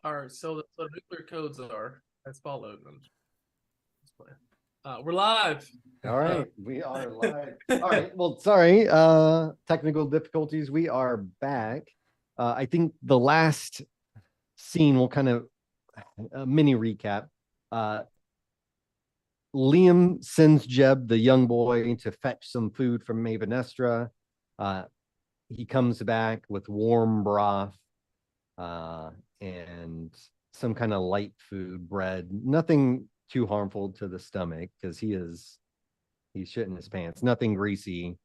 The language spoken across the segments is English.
All right, so the nuclear codes are as follows. We're live. All right, we are live. All right, well, sorry, technical difficulties. We are back. I think the last scene will kind of a mini recap. Liam sends Jeb, the young boy, to fetch some food from Mavenestra. He comes back with warm broth and some kind of light food, bread, nothing too harmful to the stomach because he's shitting his pants, nothing greasy.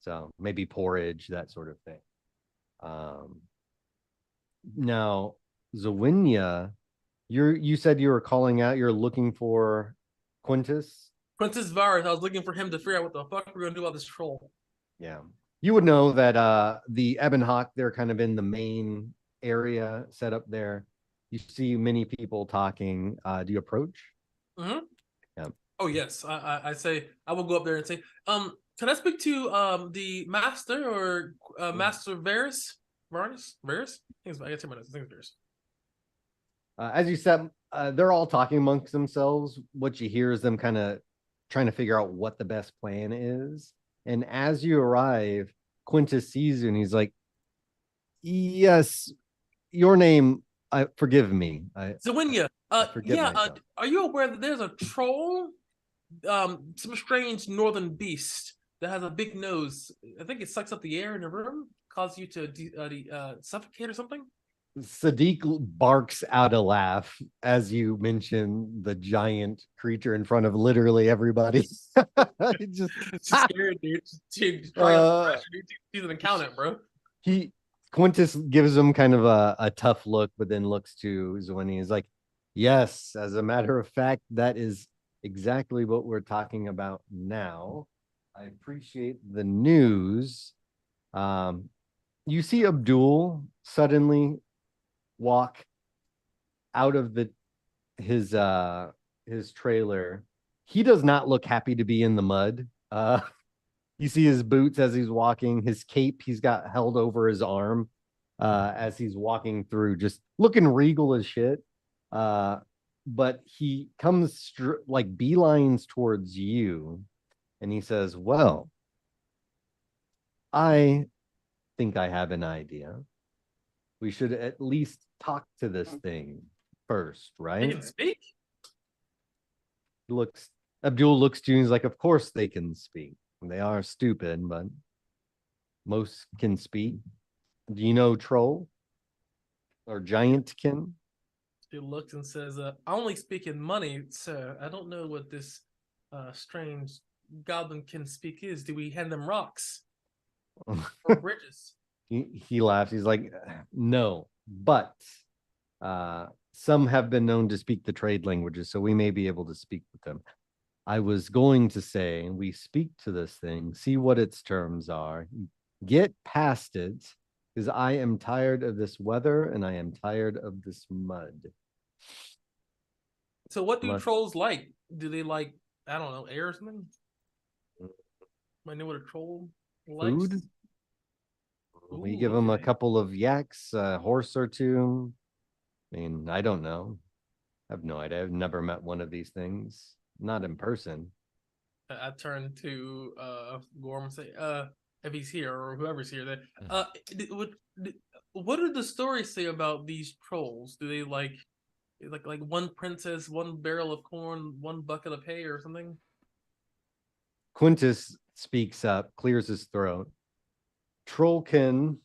So maybe porridge, that sort of thing. Now, Zawinia, you said you were calling out, you're looking for Quintus. Quintus Varus. I was looking for him to figure out what the fuck we're gonna do about this troll. Yeah. You would know that the Ebon Hawk, they're kind of in the main area set up there. You see many people talking. Do you approach? Mm-hmm. Yeah. Oh yes. I say I will go up there and say, can I speak to the master or Master Varus? Varus? Varus? I guess I think it's Varus. As you said, they're all talking amongst themselves. What you hear is them kind of trying to figure out what the best plan is. And as you arrive, Quintus sees you and he's like, "Yes, your name. Forgive me. Zawinia. Forgive myself. Are you aware that there's a troll, some strange northern beast that has a big nose? I think it sucks up the air in the room, causes you to suffocate or something." Sadiq barks out a laugh as you mention the giant creature in front of literally everybody. Just scared, dude. She's an accountant, bro. Quintus gives him kind of a tough look, but then looks to Zwini. He's like, "Yes, as a matter of fact, that is exactly what we're talking about now. I appreciate the news." You see Abdul suddenly walk out of his trailer. He does not look happy to be in the mud. You see his boots as he's walking, his cape he's got held over his arm as he's walking through, just looking regal as shit. But he comes like beelines towards you and he says, "Well, I think I have an idea. We should at least talk to this thing first, right?" They can speak? Abdul looks to you and he's like, "Of course they can speak. They are stupid, but most can speak. Do you know troll or giantkin?" He looks and says, "I only speak in money, sir. I don't know what this strange goblinkin speak is. Do we hand them rocks or bridges?" He laughs. He's like, "No, but some have been known to speak the trade languages, so we may be able to speak with them. I was going to say we speak to this thing, see what its terms are, get past it, because I am tired of this weather and I am tired of this mud." So what do trolls like? Do they like, I don't know, air or something? I know what a troll likes. Food? We give them a couple of yaks, a horse or two. I mean, I don't know. I have no idea. I've never met one of these things. Not in person. I turn to Gorm and say, if he's here or whoever's here, what did the stories say about these trolls? Do they like one princess, one barrel of corn, one bucket of hay or something? Quintus speaks up, clears his throat. Troll can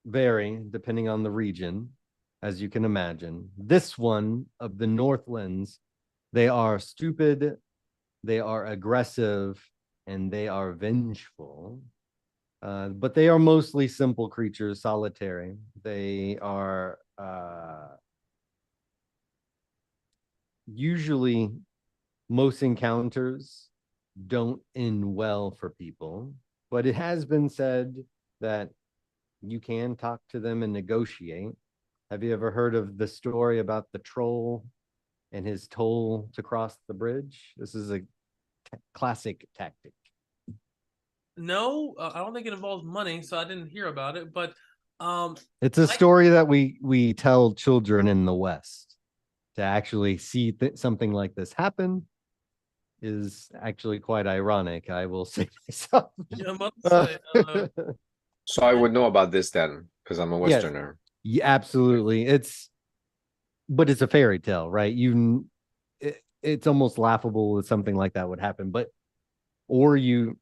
vary depending on the region, as you can imagine. This one of the Northlands, they are stupid, they are aggressive, and they are vengeful. But they are mostly simple creatures, solitary. They are usually, most encounters don't end well for people, but it has been said that you can talk to them and negotiate. Have you ever heard of the story about the troll and his toll to cross the bridge? This is a classic tactic. No, I don't think it involves money, so I didn't hear about it. But It's a story that we tell children in the West. To actually see something like this happen is actually quite ironic, I will say myself. yeah, I'm about to say, So I would know about this then, because I'm a Yes. Westerner. Yeah, absolutely. But it's a fairy tale, right? It's almost laughable that something like that would happen, or you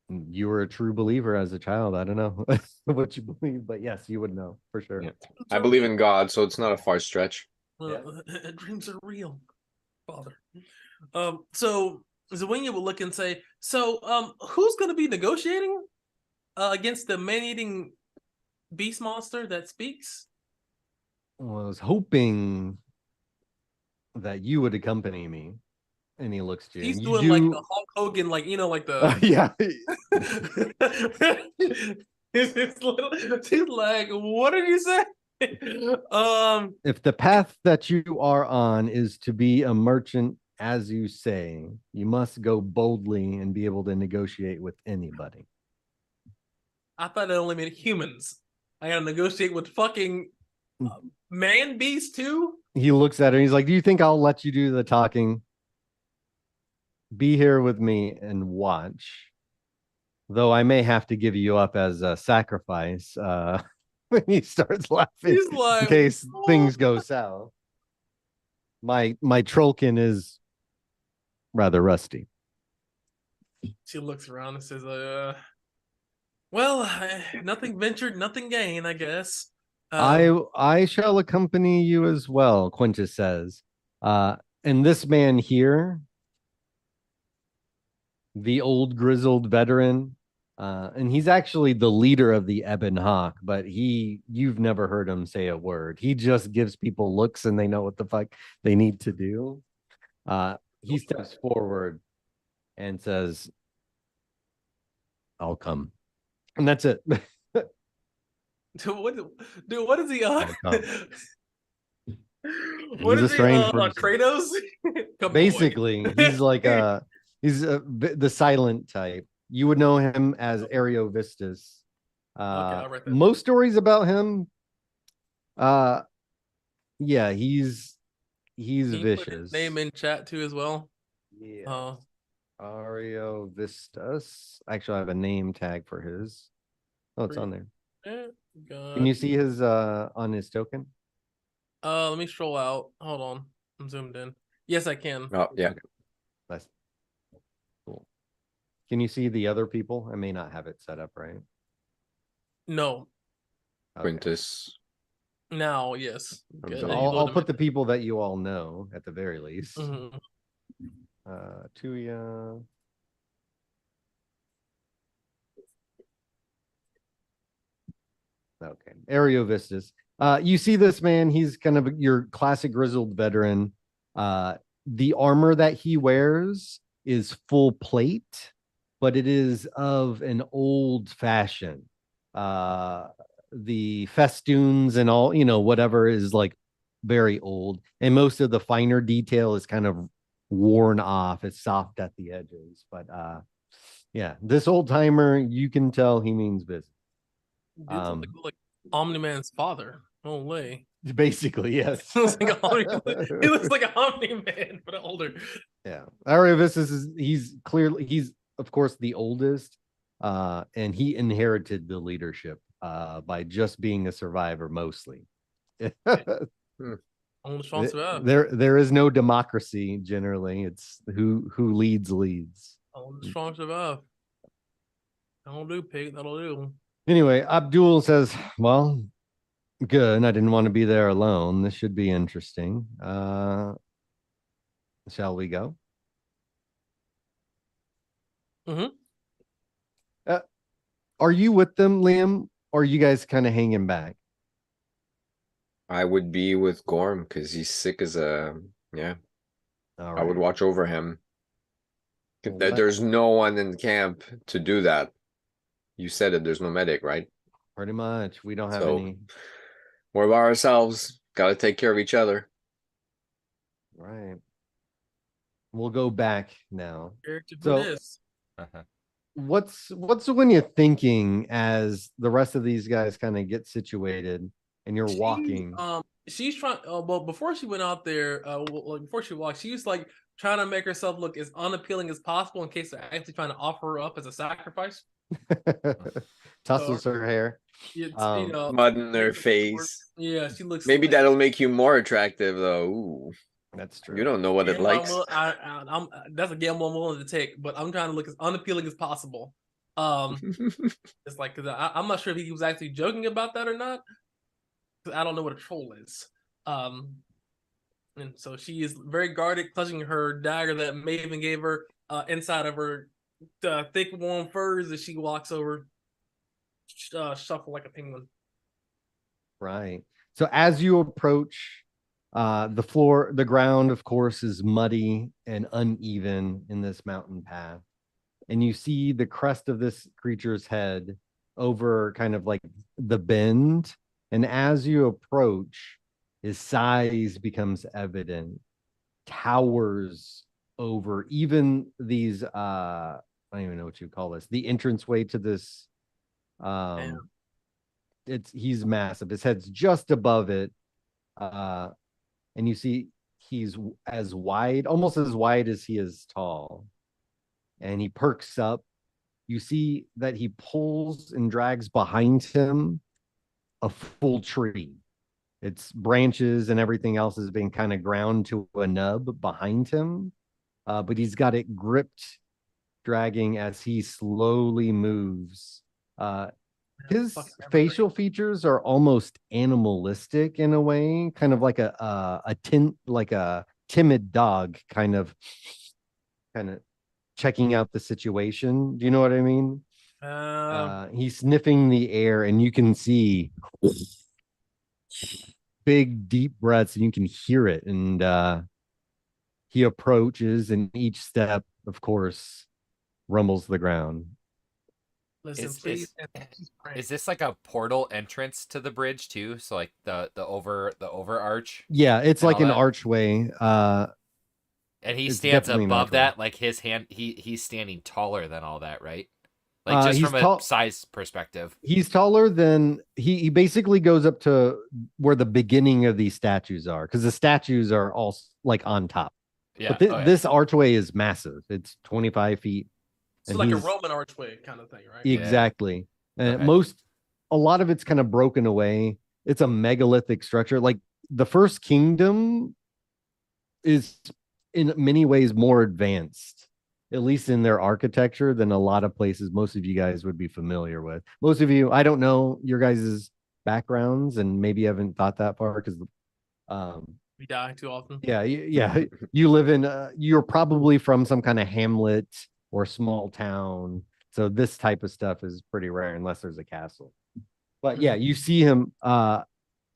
were a true believer as a child. I don't know what you believe, but yes, you would know for sure. Yeah. I believe in God, so it's not a far stretch. Dreams are real, Father. So Zawinga will look and say, so who's gonna be negotiating against the man-eating beast monster that speaks? Well, I was hoping that you would accompany me. And he looks to you. He's And doing like the Hulk Hogan, like like the yeah. He's like, what did you say? If the path that you are on is to be a merchant, as you say, you must go boldly and be able to negotiate with anybody. I thought it only meant humans. I gotta negotiate with fucking man beast too. He looks at her and he's like, do you think I'll let you do the talking? Be here with me and watch. Though I may have to give you up as a sacrifice. When he starts laughing, He's like, in case what? things go south. My Trollkin is rather rusty. She looks around and says, well, nothing ventured, nothing gained, I guess. I shall accompany you as well, Quintus says. And this man here, the old grizzled veteran, and he's actually the leader of the Ebon Hawk, but you've never heard him say a word. He just gives people looks and they know what the fuck they need to do. He steps forward and says, I'll come. And that's it. Dude, what is he on? What He's is a strange he on? Kratos? Basically, he's like the silent type. You would know him as Ariovistus. Okay, I'll write that Most stories about him, yeah, he's Can you put his vicious. name in chat too as well. Yeah. Ariovistus. Actually, I have a name tag for his. Oh, it's on there. Can you see his on his token? Let me scroll out. Hold on. I'm zoomed in. Yes, I can. Oh, yeah. Okay. Nice. Cool. Can you see the other people? I may not have it set up right. No. Okay. Quintus. Now, yes. Good. So I'll put the people that you all know at the very least. Mm-hmm. Tuya. Okay. Ariovistus. You see this man, he's kind of your classic grizzled veteran. The armor that he wears is full plate, but it is of an old fashion. The festoons and all, whatever is like very old. And most of the finer detail is kind of worn off. It's soft at the edges. But yeah, this old timer, you can tell he means business. Like Omni-Man's father. Holy. Basically, yes. He looks like a Omni-Man, but older. Yeah. Ariovistus he's of course the oldest, and he inherited the leadership by just being a survivor mostly. There is no democracy generally. It's who leads. Only the strong survive. That'll do, pig. That'll do. Anyway, Abdul says, well, good. I didn't want to be there alone. This should be interesting. Shall we go? Mm-hmm. Are you with them, Liam? Or are you guys kind of hanging back? I would be with Gorm because he's sick as a yeah. All right. I would watch over him. There's no one in camp to do that. You said it. There's no medic, right? Pretty much. We don't have any. We're by ourselves. Got to take care of each other. Right. We'll go back now. So, what's when you're thinking as the rest of these guys kind of get situated and you're walking? She's trying. Well, before she went out there, before she walked, she was like trying to make herself look as unappealing as possible in case they're actually trying to offer her up as a sacrifice. Tussles her hair. It's, Mud in her face. Yeah, she looks. Maybe like, that'll make you more attractive, though. Ooh, That's true. you don't know what it likes. That's a gamble I'm willing to take, but I'm trying to look as unappealing as possible. It's like because I'm not sure if he was actually joking about that or not. I don't know what a troll is. And so she is very guarded, clutching her dagger that Maven gave her inside of her thick, warm furs as she walks over, shuffle like a penguin. Right. So as you approach, the ground, of course, is muddy and uneven in this mountain path. And you see the crest of this creature's head over kind of like the bend. And as you approach, his size becomes evident, towers over even these I don't even know what you call this, the entranceway to this he's massive. His head's just above it. And you see he's as wide, almost as wide as he is tall. And he perks up. You see that he pulls and drags behind him a full tree. Its branches and everything else is being kind of ground to a nub behind him. But he's got it gripped, dragging as he slowly moves. His facial features are almost animalistic in a way, kind of like a timid dog, kind of checking out the situation. Do you know what I mean? He's sniffing the air, and you can see big, deep breaths, and you can hear it. And he approaches, and each step, of course, rumbles the ground. Listen, is this like a portal entrance to the bridge too? So like the overarch? Yeah, it's like an archway. And he stands above that, like his hand. He's standing taller than all that, right? Like just from a size perspective. He's taller than he basically goes up to where the beginning of these statues are, because the statues are all like on top. Yeah. But this archway is massive. It's 25 feet. It's like a Roman archway kind of thing, right? Exactly. And a lot of it's kind of broken away. It's a megalithic structure. Like the first kingdom is in many ways more advanced, at least in their architecture, than a lot of places most of you guys would be familiar with. Most of you, I don't know your guys' backgrounds and maybe haven't thought that far because we die too often. Yeah. You live in you're probably from some kind of hamlet or small town. So this type of stuff is pretty rare unless there's a castle. But yeah, you see him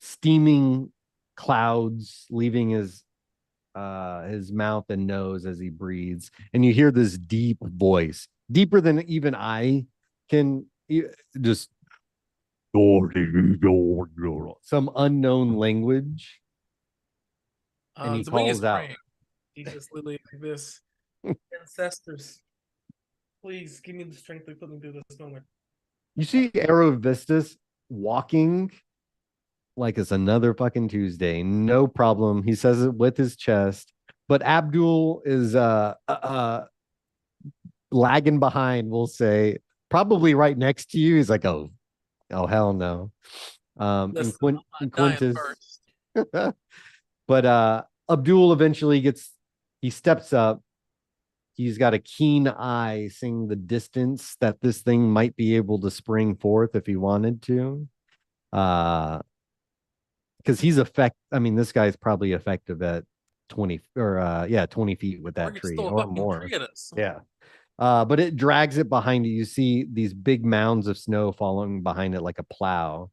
steaming clouds leaving his mouth and nose as he breathes, and you hear this deep voice, deeper than even I can, just some unknown language. And he calls out. He's just literally like this. Ancestors, please give me the strength to put me through this moment. You see Aerovistus walking like it's another fucking Tuesday. No problem. He says it with his chest. But Abdul is lagging behind, we'll say, probably right next to you. He's like, oh hell no. Quintus. But Abdul eventually he steps up. He's got a keen eye seeing the distance that this thing might be able to spring forth if he wanted to. Because this guy's probably effective at 20 feet with that tree or more. Yeah. But it drags it behind you. You see these big mounds of snow following behind it like a plow.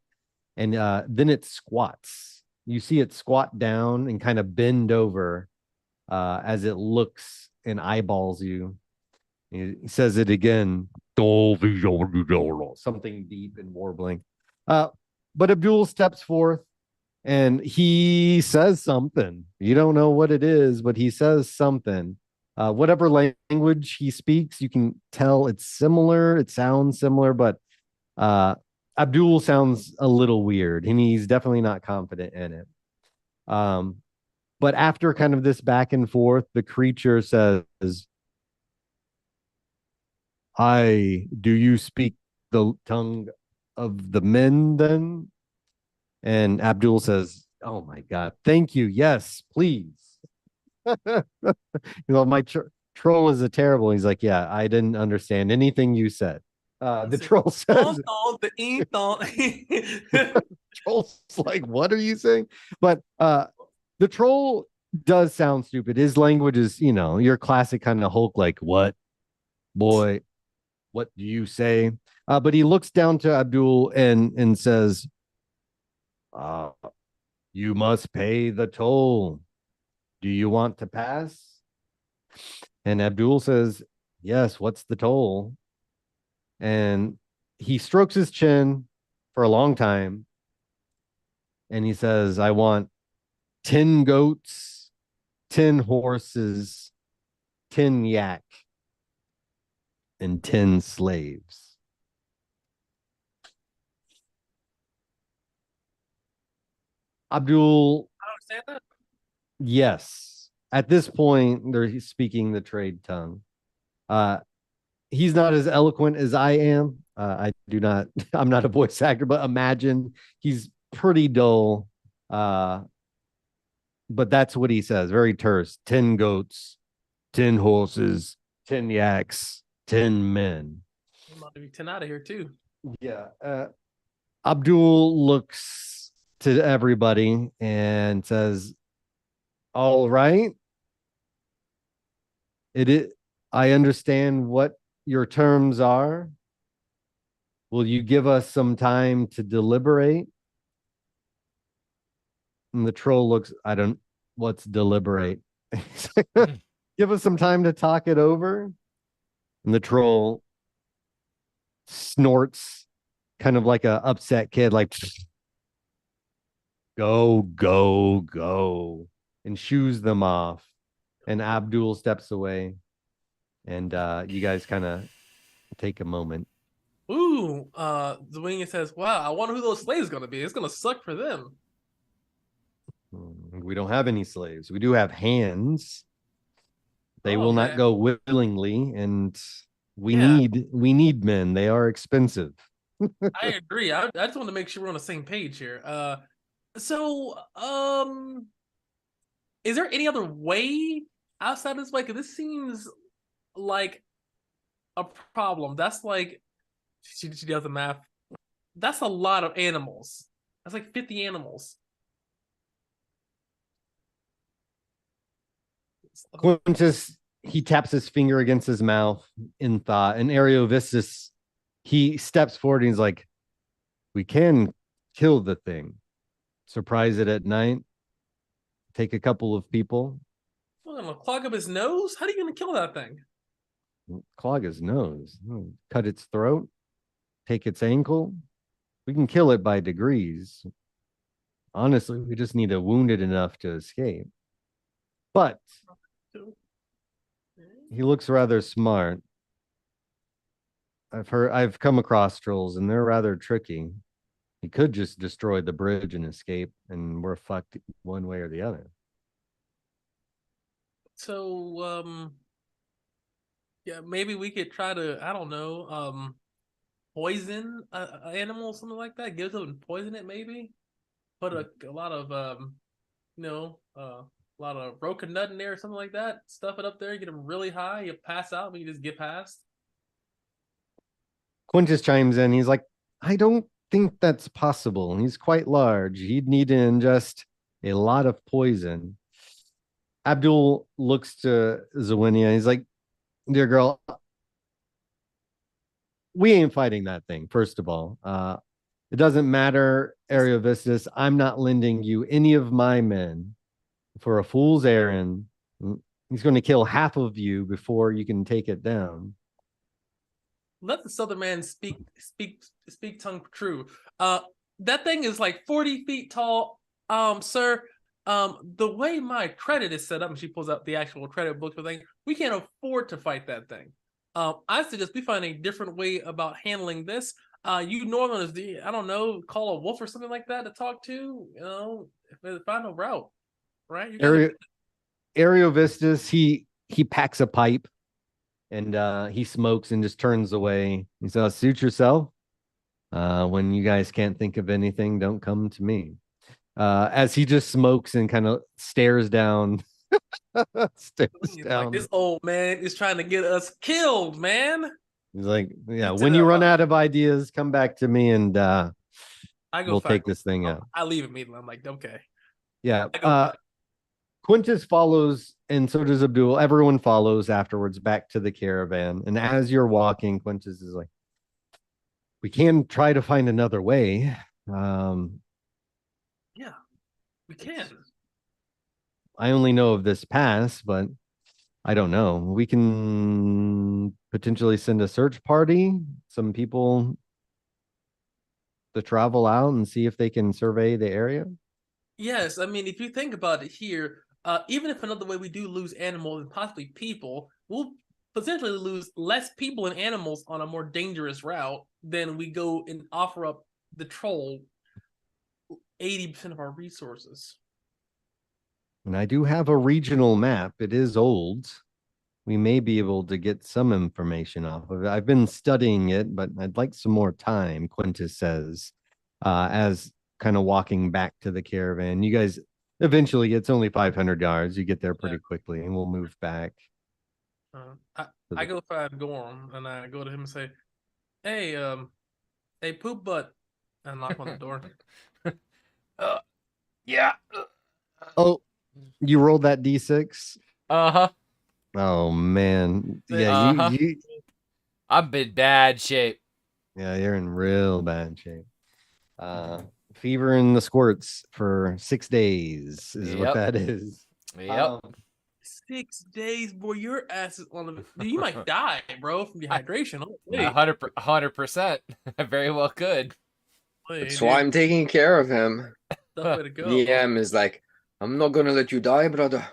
And then it squats. You see it squat down and kind of bend over as it looks and eyeballs you. He says it again. Something deep and warbling. But Abdul steps forth and he says something. You don't know what it is, but he says something. Whatever language he speaks, you can tell it's similar. It sounds similar, but Abdul sounds a little weird, and he's definitely not confident in it. But after kind of this back and forth, the creature says, do you speak the tongue of the men then? And Abdul says, oh my God, thank you. Yes, please. My troll is a terrible. He's like, yeah, I didn't understand anything you said. The troll says, troll's like, what are you saying? But the troll does sound stupid. His language is, your classic kind of Hulk, like, what, boy, what do you say? But he looks down to Abdul and says, you must pay the toll. Do you want to pass? And Abdul says, yes, what's the toll? And he strokes his chin for a long time. And he says, I want 10 goats, 10 horses, 10 yak, and 10 slaves. Abdul, I don't understand that. Yes. At this point, they're speaking the trade tongue. He's not as eloquent as I am. I'm not a voice actor, but imagine he's pretty dull. But that's what he says. Very terse. 10 goats, 10 horses, 10 yaks, 10 men. I'm about to be 10 out of here too. Yeah. Abdul looks to everybody and says, all right. I understand what your terms are. Will you give us some time to deliberate? And the troll looks, what's deliberate? Give us some time to talk it over. And the troll snorts, kind of like a upset kid, like, go, go, go, and shoos them off. And Abdul steps away. And you guys kind of take a moment. Ooh, Zwingy says, wow, I wonder who those slaves going to be. It's going to suck for them. We don't have any slaves. We do have hands. They will not go willingly, and we need men. They are expensive. I agree. I just want to make sure we're on the same page here. So, is there any other way outside this way? Because this seems like a problem. That's like, she does the math. That's a lot of animals. That's like 50 animals. Quintus, he taps his finger against his mouth in thought. And Ariovistus, he steps forward and he's like, we can kill the thing. Surprise it at night. Take a couple of people. Well, I'm gonna clog up his nose? How are you gonna kill that thing? Clog his nose. Cut its throat. Take its ankle. We can kill it by degrees. Honestly, we just need to wound it enough to escape. But he looks rather smart. I've come across trolls and they're rather tricky. He could just destroy the bridge and escape, and we're fucked one way or the other. So, yeah, maybe we could try to, I don't know, poison an animal, something like that. Give them poison it, maybe. Put a lot of, a lot of broken nut in there or something like that. Stuff it up there, get them really high. You pass out, but you just get past. Quintus chimes in. He's like, I don't think that's possible. He's quite large. He'd need to ingest a lot of poison. Abdul looks to Zawinia. He's like, dear girl, we ain't fighting that thing, first of all. It doesn't matter, Ariovistus. I'm not lending you any of my men for a fool's errand. He's going to kill half of you before you can take it down. Let the Southern man speak tongue true. That thing is like 40 feet tall. Sir, the way my credit is set up, and she pulls out the actual credit book for thing, we can't afford to fight that thing. I suggest we find a different way about handling this. You Northerners, I don't know, call a wolf or something like that to talk to. Find a route, right? Ariovistus, he packs a pipe and he smokes and just turns away. He says, "Suit yourself. When you guys can't think of anything, don't come to me." As he just smokes and kind of stares down. Like, this old man is trying to get us killed, man. He's like, yeah, when you run out of ideas, come back to me and we'll take this thing out. I leave immediately. I'm like, okay. Yeah. Quintus follows, and so does Abdul. Everyone follows afterwards back to the caravan. And as you're walking, Quintus is like, we can try to find another way. Yeah, we can. I only know of this pass, but I don't know. We can potentially send a search party, some people to travel out and see if they can survey the area. Yes, I mean, if you think about it here, even if another way we do lose animals and possibly people, we'll potentially lose less people and animals on a more dangerous route than we go and offer up the troll 80% of our resources. And I do have a regional map. It is old. We may be able to get some information off of it. I've been studying it, but I'd like some more time, Quintus says, as kind of walking back to the caravan. You guys, eventually, it's only 500 yards. You get there pretty quickly, and we'll move back. I go find Gorm, and I go to him and say, hey, poop butt, and knock on the door. Yeah. Oh, you rolled that D6? Uh-huh. Oh, man. Yeah, you I'm in bad shape. Yeah, you're in real bad shape. Fever in the squirts for 6 days is what that is. Yep. 6 days, boy, your ass is on the... You might die, bro, from dehydration. 100%. I very well could. That's why I'm taking care of him. Tough way to go. DM is like, I'm not gonna let you die, brother.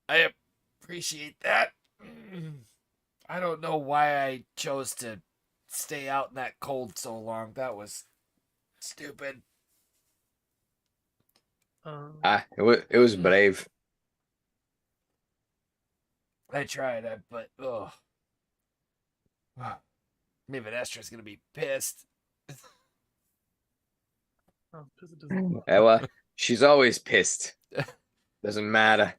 I appreciate that. I don't know why I chose to stay out in that cold so long. That was stupid. It was brave. I tried, but maybe Estra's gonna be pissed. Well, she's always pissed. Doesn't matter.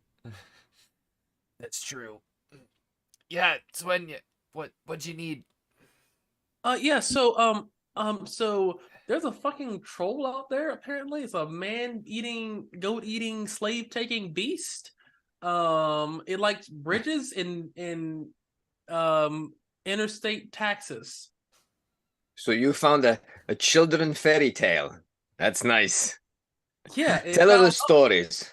That's true. Yeah, Swenya, what'd you need? Yeah, so so there's a fucking troll out there, apparently. It's a man-eating, goat-eating, slave-taking beast. It likes bridges in interstate taxes. So you found a children fairy tale. That's nice. Yeah. Tell her the stories.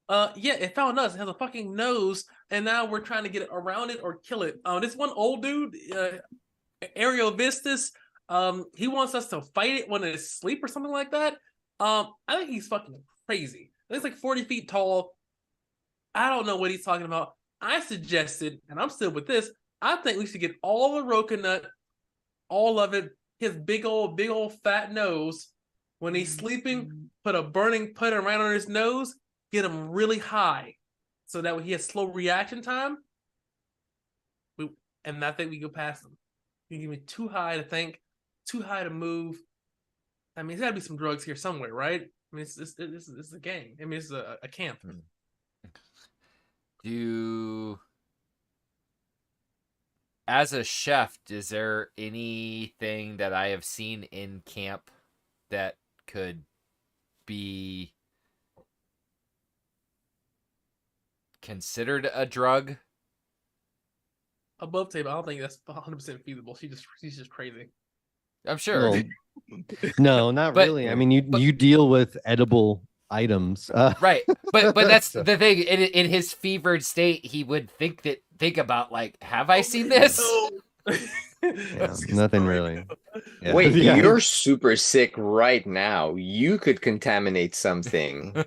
Yeah, it found us. It has a fucking nose, and now we're trying to get around it or kill it. This one old dude, Ariovistus, he wants us to fight it when it's asleep or something like that. I think he's fucking crazy. He's like 40 feet tall. I don't know what he's talking about. I suggested, and I'm still with this, I think we should get all the Rocanut, all of it, his big old fat nose. When he's sleeping, put a burning putter right on his nose, get him really high, so that way he has slow reaction time. And I think we go past him. You give me too high to think, too high to move. I mean, there's got to be some drugs here somewhere, right? I mean, it's a gang. I mean, it's a camp. As a chef, is there anything that I have seen in camp that could be considered a drug? Above table, I don't think that's 100% feasible. She's just crazy. I'm sure. Well, no, not really. I mean, you deal with edible items, right? But that's the thing. In his fevered state, he would think about like, have I seen this? Yeah, nothing really. Yeah. Wait, Yeah. you're super sick right now. You could contaminate something.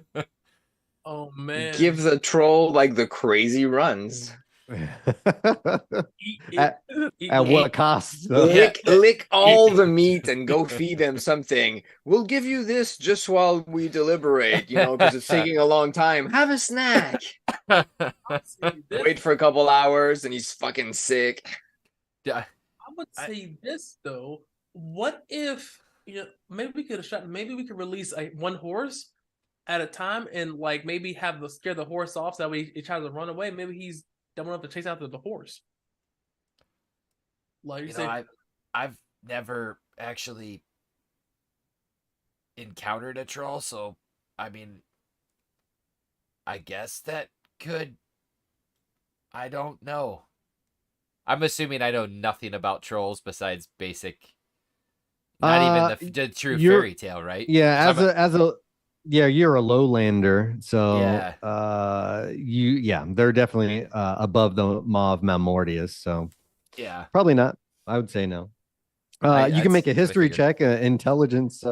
Oh man. Give the troll like the crazy runs. Eat at, eat at meat. what cost? Though? Yeah. Lick all the meat and go feed them something. We'll give you this just while we deliberate, because it's taking a long time. Have a snack. See, this, Wait for a couple hours and he's fucking sick. Yeah. I would say this though. What if maybe we could have shot? Maybe we could release one horse at a time, and like maybe have the scare the horse off so that way he tries to run away. Maybe he's dumb enough to chase after the horse. Like you say, I've never actually encountered a troll, so I mean, I guess that could. I don't know. I'm assuming I know nothing about trolls besides basic. Not even the true fairy tale, right? Yeah, you're a lowlander, so Yeah. they're definitely above the Maw of Malmortius, so Yeah. probably not. I would say no. You can make a history check, intelligence.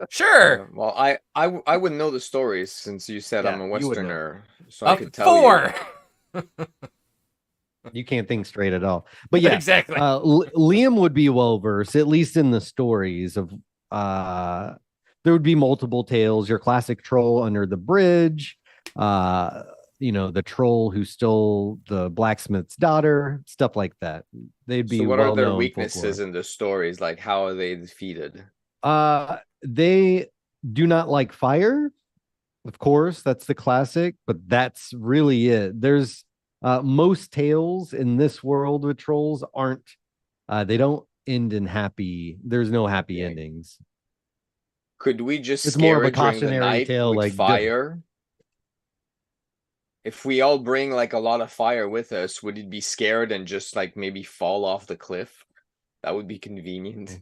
Sure. Well, I would know the stories since you said I'm a you would know. Westerner, so I could tell 4. You can't think straight at all. But yeah, Exactly. Liam would be well versed, at least in the stories of. There would be multiple tales. Your classic troll under the bridge. The troll who stole the blacksmith's daughter, stuff like that. They'd be So what are their well-known weaknesses folklore. in the stories? Like, how are they defeated? They do not like fire. Of course, that's the classic, but that's really it. There's most tales in this world with trolls aren't they don't end in happy. There's no happy endings. Could we just It's more scare of a it during the cautionary night tale, with like fire? If we all bring like a lot of fire with us, would it be scared and just like maybe fall off the cliff? That would be convenient.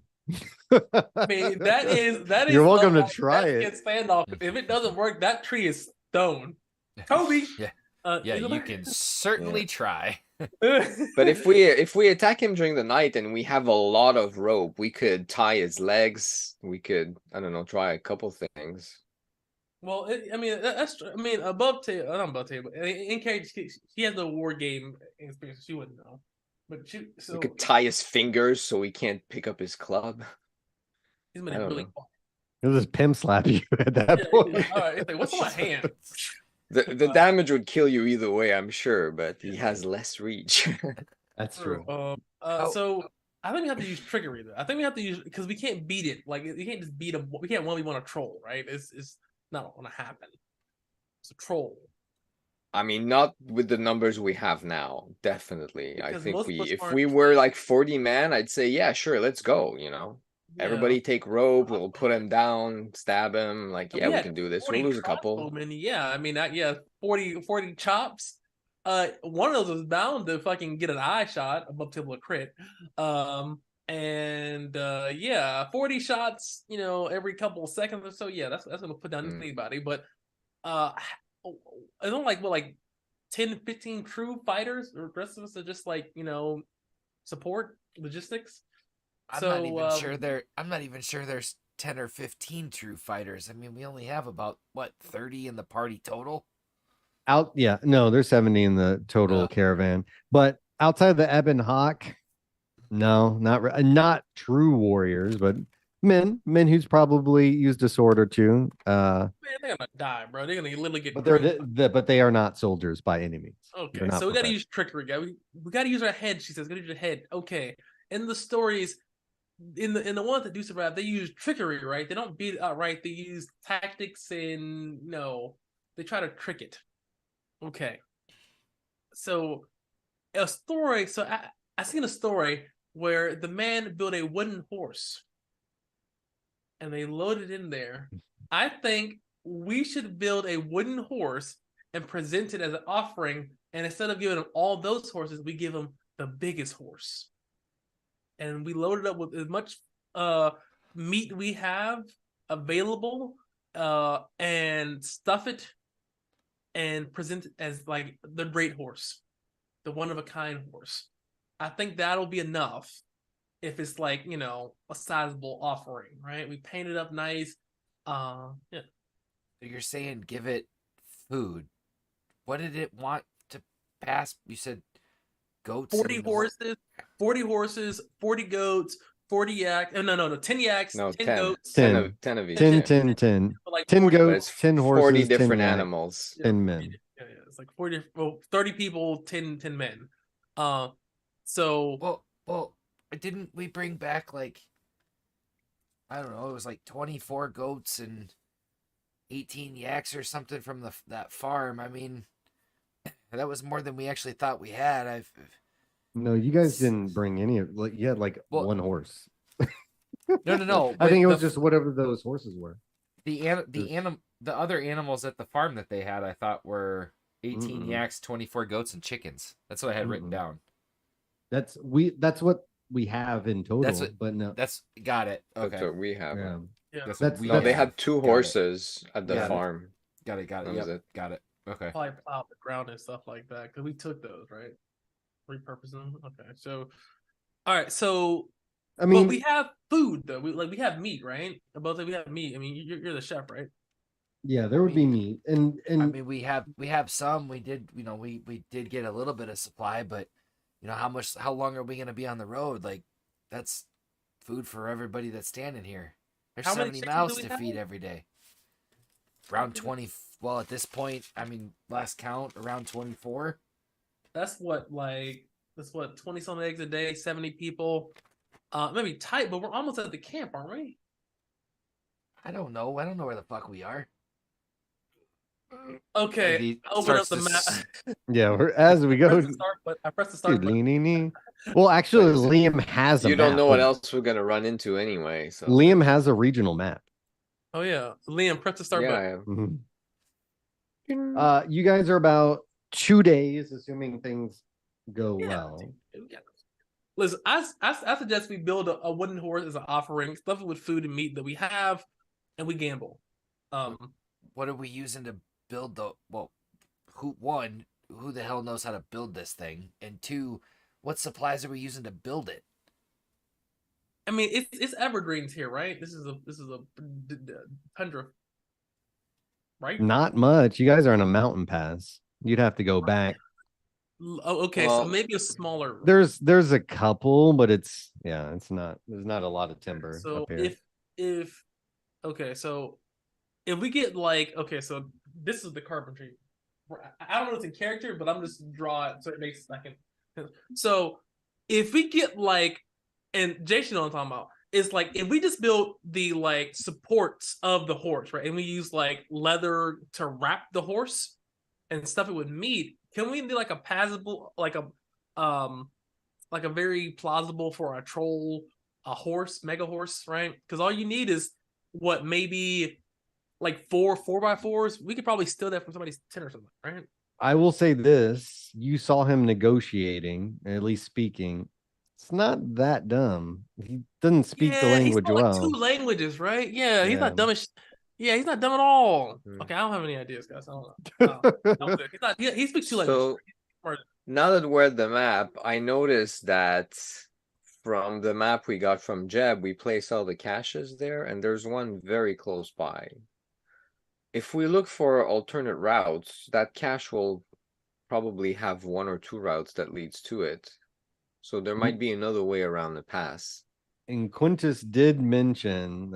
I mean, that is You're welcome to try it. Standoff. If it doesn't work, that tree is stone. Toby. Yeah. Yeah, You can certainly try. But if we attack him during the night and we have a lot of rope, we could tie his legs. We could, I don't know, try a couple things. Well, that's. I mean, above table, not above table. In case she has the war game experience, she wouldn't know. But We could tie his fingers so he can't pick up his club. He's been really quiet. He'll just pimp slap you at that point. All right, it's like, what's on my hand? The damage would kill you either way, I'm sure, but he has less reach. That's true. So I think we have to use trickery though. I think we have to use because we can't beat it. Like you can't just beat him. We can't 1v1 a troll, right? It's not gonna happen. It's a troll. I mean, not with the numbers we have now. Definitely, Because I think most of us if aren't we were like 40 man, I'd say yeah, sure, let's go. Yeah. Everybody take rope. We'll put him down, stab him. Like If yeah, we had can do this. 40 We'll lose a couple. crossbowmen, yeah, I mean, 40 chops. One of those is bound to fucking get an eye shot above table of crit. And 40 shots, every couple of seconds or so. Yeah, that's gonna put down anybody. But I don't like 10, 15 true fighters, or the rest of us are just like, support logistics. I'm not even sure there's 10 or 15 true fighters. I mean, we only have about 30 in the party total. There's 70 in the total caravan. But outside of the Ebon Hawk, no, not true warriors, but men who's probably used a sword or two. Man, they're gonna die, bro. They're gonna literally get. But they are not soldiers by any means. Okay, so we gotta use trickery, guy. We gotta use our head. She says, "Gotta use your head." Okay, in the stories, in the ones that do survive, they use trickery, right? They don't beat it outright. They use tactics and they try to trick it. Okay, so a story. So I seen a story where the man built a wooden horse, and they loaded in there. I think we should build a wooden horse and present it as an offering. And instead of giving him all those horses, we give him the biggest horse. And we load it up with as much meat we have available, and stuff it and present it as like the great horse, the one of a kind horse. I think that'll be enough. if it's like, you know, a sizable offering, right? We paint it up nice. Yeah. So you're saying give it food. What did it want to pass? You said goats 40 and horses, 40 horses, 40 goats, 40 yaks. No, 10 yaks, No, 10 10. goats, 10 10. of 10 of each. 10, yeah. 10, 10. like 10 40 But goats, it's 10 40 horses, 10 different yaks, animals. 10 men. Yeah, it's like 40, well, 30 people, 10 men. So well, didn't we bring back like I don't know, it was like 24 goats and 18 yaks or something from that farm. I mean, that was more than we actually thought we had. No, you guys didn't bring any of, like, you had like Well, one horse. no. I think it was the- just whatever those horses were. the other animals at the farm that they had, I thought were 18 Mm-mm. yaks, 24 goats, and chickens. That's what I had written Mm-mm. down. That's what we have in total, That's what- but no. That's got it. That's Okay, what we have. Yeah. yeah, That's That's- what we No, they have. had 2 Got it. horses at the Got it. farm. Got it. That was Yep, it. got it. Okay. probably plow the ground and stuff like that because we took those, right? Repurpose them. Okay, so all right, so I mean, but we have food though. We have meat, right? Both we have meat. I mean, you're the chef, right? yeah, there would be meat, and I mean, we have some. We did, we did get a little bit of supply, but how long are we going to be on the road? Like, that's food for everybody that's standing here. There's How so many many chickens mouths do we to have? feed every day. Around 20. Well, at this point, I mean, last count around 24. That's what 20 some eggs a day, 70 people. Maybe tight, but we're almost at the camp, aren't we? I don't know. I don't know where the fuck we are. Okay, He open up starts the to map. yeah, as we go. Press the start button. I press the start button. Well, actually, Liam has a You map. don't know what else we're gonna run into anyway. So Liam has a regional map. Oh yeah, Liam, press the start yeah, button. I Mhm. have. You guys are about 2 days, assuming things go Yeah, well. We got this. Listen, I suggest we build a wooden horse as an offering, stuff it with food and meat that we have, and we gamble. What are we using to build the? Well, who the hell knows how to build this thing? And 2, what supplies are we using to build it? I mean, it's evergreens here, right? This is a tundra, right? Not much. You guys are on a mountain pass. You'd have to go back. Oh, okay, so Well, maybe a smaller. There's a couple, but it's there's not a lot of timber So up here. if okay, so if we get like so this is the carpentry. I don't know if it's in character, but I'm just draw it so it makes like so if we get like, and Jason, know what I'm talking about, is like if we just build the like supports of the horse, right, and we use like leather to wrap the horse and stuff it with meat, can we do like a passable, like a very plausible for a troll, a horse, mega horse, right? Because all you need is what, maybe like 4x4s. We could probably steal that from somebody's tent or something, right? I will say this: you saw him negotiating, at least speaking. It's not that dumb. He doesn't speak the He language spoke like well. 2 languages, right? Yeah, he's Yeah. not dumb as. Yeah, he's not dumb at all. Hmm. Okay, I don't have any ideas, guys. I don't know. I'm good. He's not. He speaks 2 languages. So now that we're at the map, I noticed that from the map we got from Jeb, we place all the caches there, and there's one very close by. If we look for alternate routes, that cache will probably have 1 or 2 routes that leads to it. So there might be another way around the pass. And Quintus did mention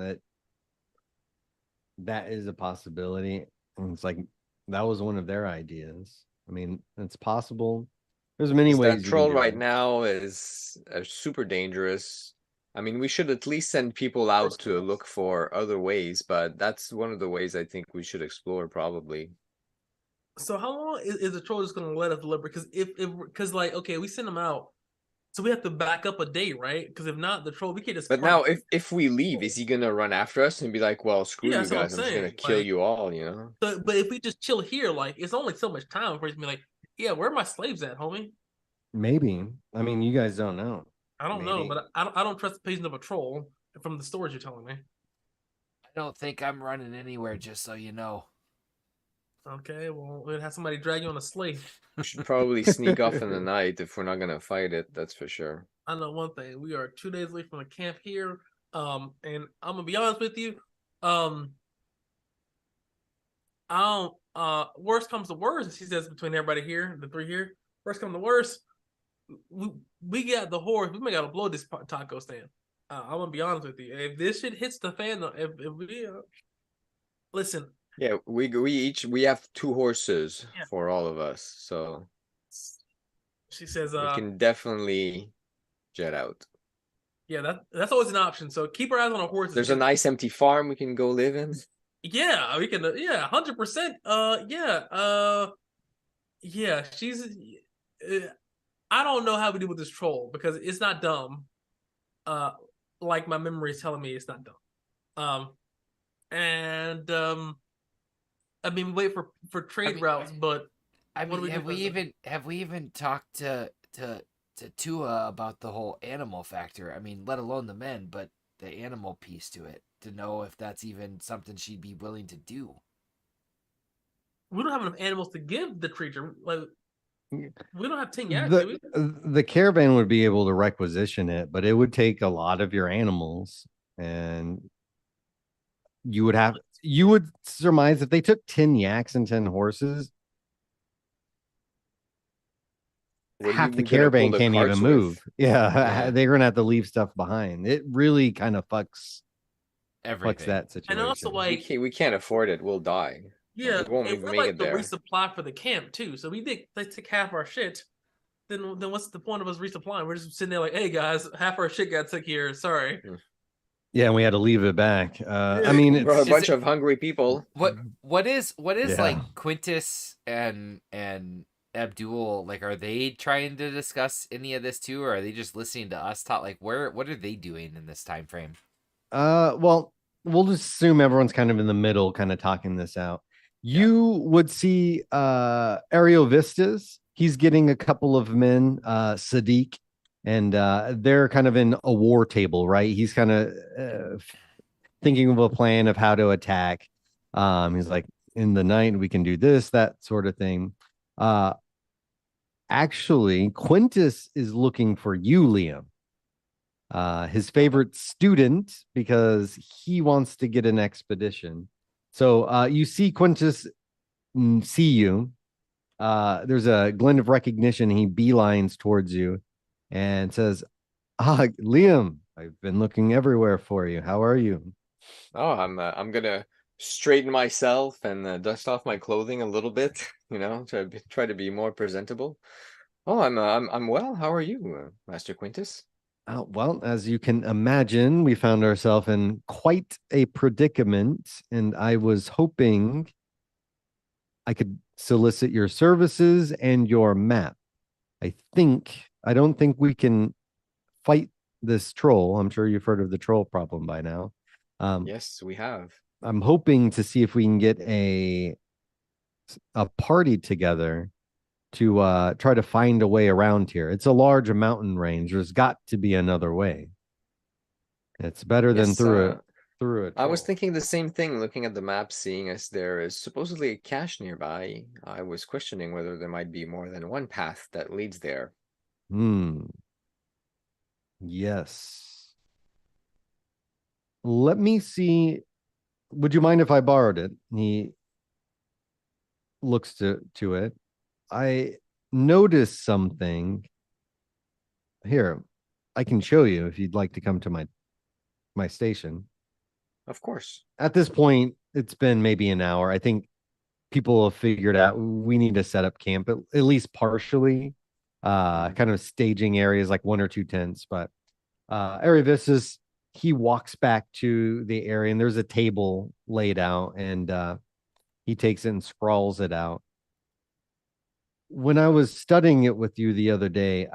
that is a possibility. And it's like that was one of their ideas. I mean, it's possible. There's many ways. That troll right now is super dangerous. I mean, we should at least send people out to look for other ways, but that's one of the ways I think we should explore probably. So how long is the troll just going to let us deliver? Because because like, okay, we send them out, so we have to back up a day, right? Because if not, the troll, we can't just. But now, if we leave, is he gonna run after us and be like, "Well, screw Yeah, you that's what I'm guys, I'm just gonna saying, kill like- you all," you know? But if we just chill here, like, it's only so much time before he's gonna be like, yeah, where are my slaves at, homie? Maybe. I mean, you guys don't know. I don't know, Maybe. but I don't trust the patience of a troll from the stories you're telling me. I don't think I'm running anywhere, just so you know. Okay, well, we'll have somebody drag you on a sleigh. We should probably sneak off in the night if we're not gonna fight it. That's for sure. I know one thing. We are 2 days away from the camp here. And I'm gonna be honest with you. I don't. Worst comes to worst, she says between everybody here, the three here. Worst comes to worst, we got the horse. We may gotta blow this taco stand. I'm gonna be honest with you. If this shit hits the fan, if we listen, Yeah, we have 2 horses Yeah. for all of us, so she says, we can definitely jet out. yeah, that's always an option. So keep our eyes on our horses. There's a nice empty farm we can go live in. Yeah, we can. Yeah, 100%. Yeah. She's. I don't know how we do with this troll because it's not dumb. Like my memory is telling me it's not dumb. And I mean, wait for trade routes, but I what do mean, we do have we even talked to Tua about the whole animal factor? I mean, let alone the men, but the animal piece to it, to know if that's even something she'd be willing to do. we don't have enough animals to give the creature. Like we don't have 10 yaks, do we? The caravan would be able to requisition it, but it would take a lot of your animals, and you would surmise if they took 10 yaks and 10 horses, half the caravan can't even move. Yeah, they're gonna have to leave stuff behind. It really kind of fucks Everything. that situation. And also, like, we can't afford it. We'll die. yeah, we won't and even we're make like it the there. resupply for the camp too. So they take half our shit. Then what's the point of us resupplying? We're just sitting there like, hey guys, half our shit got took here. Sorry. Yeah, and we had to leave it back. I mean, We're a it's bunch of hungry people. What is Yeah. like Quintus and Abdul, like, are they trying to discuss any of this too, or are they just listening to us talk? Like, what are they doing in this time frame? Well, we'll just assume everyone's kind of in the middle, kind of talking this out. You would see Aerial Vistas. He's getting a couple of men, Sadiq, and they're kind of in a war table, right? He's kind of thinking of a plan of how to attack. He's like, in the night we can do this, that sort of thing. Actually, Quintus is looking for you, Liam. His favorite student, because he wants to get an expedition. So you see Quintus see you. There's a glint of recognition. He beelines towards you and says, Liam, I've been looking everywhere for you. How are you? Oh, I'm gonna straighten myself and dust off my clothing a little bit, to try to be more presentable. Oh, I'm well. How are you, Master Quintus? Well, as you can imagine, we found ourselves in quite a predicament, and I was hoping I could solicit your services and your map. I don't think we can fight this troll. I'm sure you've heard of the troll problem by now. Yes, we have. I'm hoping to see if we can get a party together to try to find a way around here. It's a large mountain range. There's got to be another way. It's better than through it. I was thinking the same thing, looking at the map, seeing as there is supposedly a cache nearby. I was questioning whether there might be more than one path that leads there. Yes. Let me see. Would you mind if I borrowed it? He looks to it. I noticed something. Here, I can show you if you'd like to come to my station. Of course. At this point, it's been maybe an hour. I think people have figured out we need to set up camp at least partially. Kind of staging areas like 1 or 2 tents. But Arivissus, he walks back to the area and there's a table laid out, and he takes it and scrawls it out. When I was studying it with you the other day,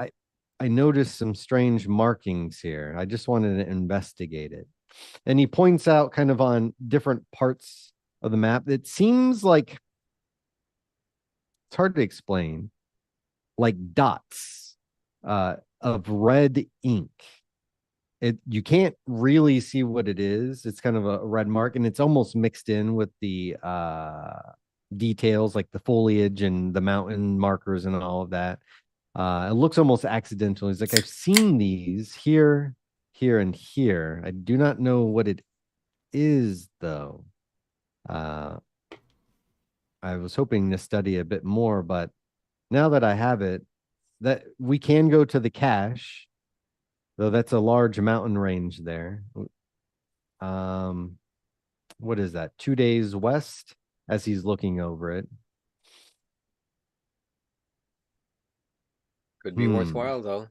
I noticed some strange markings here. I just wanted to investigate it. And he points out kind of on different parts of the map. It seems like it's hard to explain, like dots of red ink. You can't really see what it is. It's kind of a red mark, and it's almost mixed in with the details like the foliage and the mountain markers and all of that. It looks almost accidental. He's like, I've seen these here, here, and here. I do not know what it is, though. I was hoping to study a bit more, but now that I have it, that we can go to the cache, though that's a large mountain range there. What is that? 2 days west as he's looking over it. Could be Hmm. worthwhile though.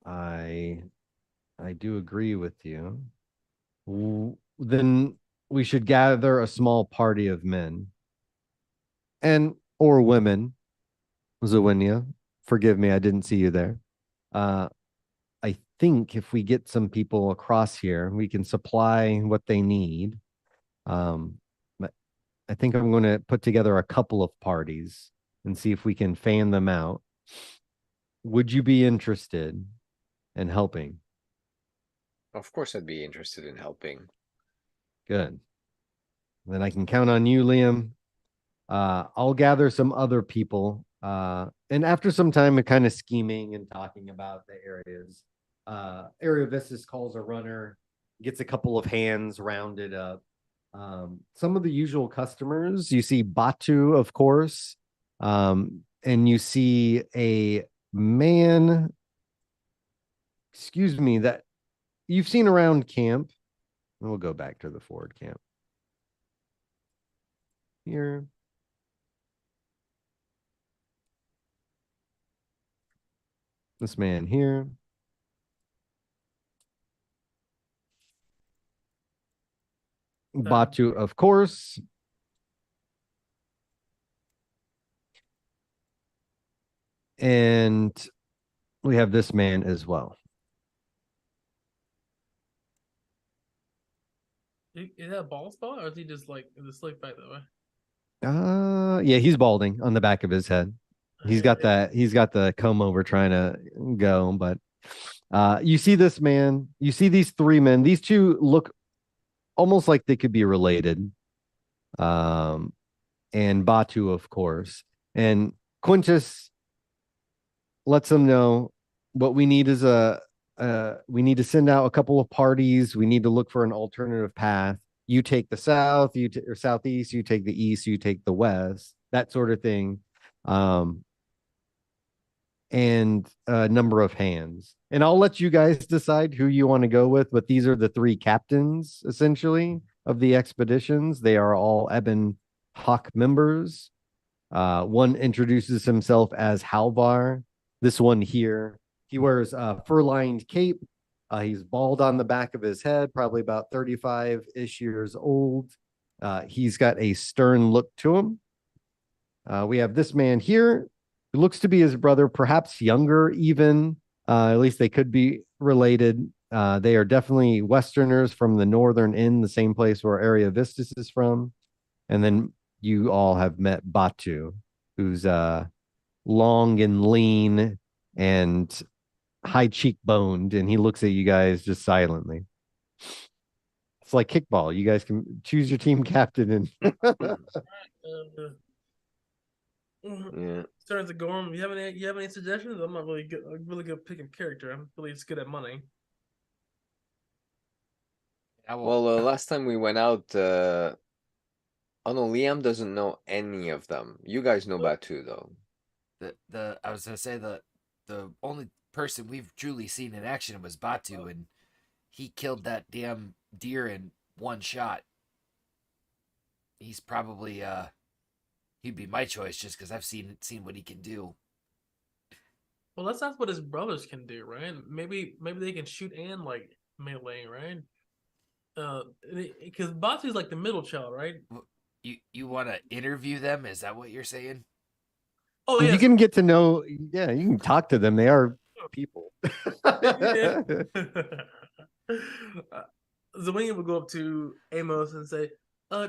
I do agree with you. Then we should gather a small party of men and or women. Zawinnia, forgive me, I didn't see you there. I think if we get some people across here, we can supply what they need. But I think I'm going to put together a couple of parties and see if we can fan them out. Would you be interested in helping? Of course, I'd be interested in helping. Good. Then I can count on you, Liam. I'll gather some other people. And after some time of kind of scheming and talking about the areas, Area Vistas calls a runner, gets a couple of hands rounded up. Some of the usual customers, you see Batu, of course, and you see a man, excuse me, that you've seen around camp. We'll go back to the forward camp. Here. This man here. Batu, of course. And we have this man as well. Is that a bald spot, or is he just like the slick back that way? Yeah, he's balding on the back of his head. He's got the comb over trying to go, but you see this man, you see these three men. These two look almost like they could be related. And Batu, of course. And Quintus lets them know what we need is we need to send out a couple of parties. We need to look for an alternative path. You take the south, or southeast, you take the east, you take the west, that sort of thing. And a number of hands. And I'll let you guys decide who you want to go with, but these are the three captains, essentially, of the expeditions. They are all Ebon Hawk members. One introduces himself as Halvar. This one here, he wears a fur-lined cape. He's bald on the back of his head, probably about 35-ish years old. He's got a stern look to him. We have this man here, who looks to be his brother, perhaps younger even. At least they could be related. They are definitely Westerners from the northern end, the same place where Area Vistas is from. And then you all have met Batu, who's long and lean and high cheekboned, and he looks at you guys just silently. It's like kickball. You guys can choose your team captain and Yeah. Turns to Gorm. You have any suggestions? I'm not really good picking character. I'm really just good at money. Well, last time we went out, oh no, Liam doesn't know any of them. You guys know Batu though. I was gonna say the only person we've truly seen in action was Batu, and he killed that damn deer in one shot. He's probably he'd be my choice just because I've seen what he can do. Well, that's what his brothers can do, right? Maybe they can shoot and like melee, right? Because Batu's like the middle child, right? You want to interview them? Is that what you're saying? Oh, you yes. can get to know. Yeah, you can talk to them. They are people. Zawinnia would go up to Amos and say,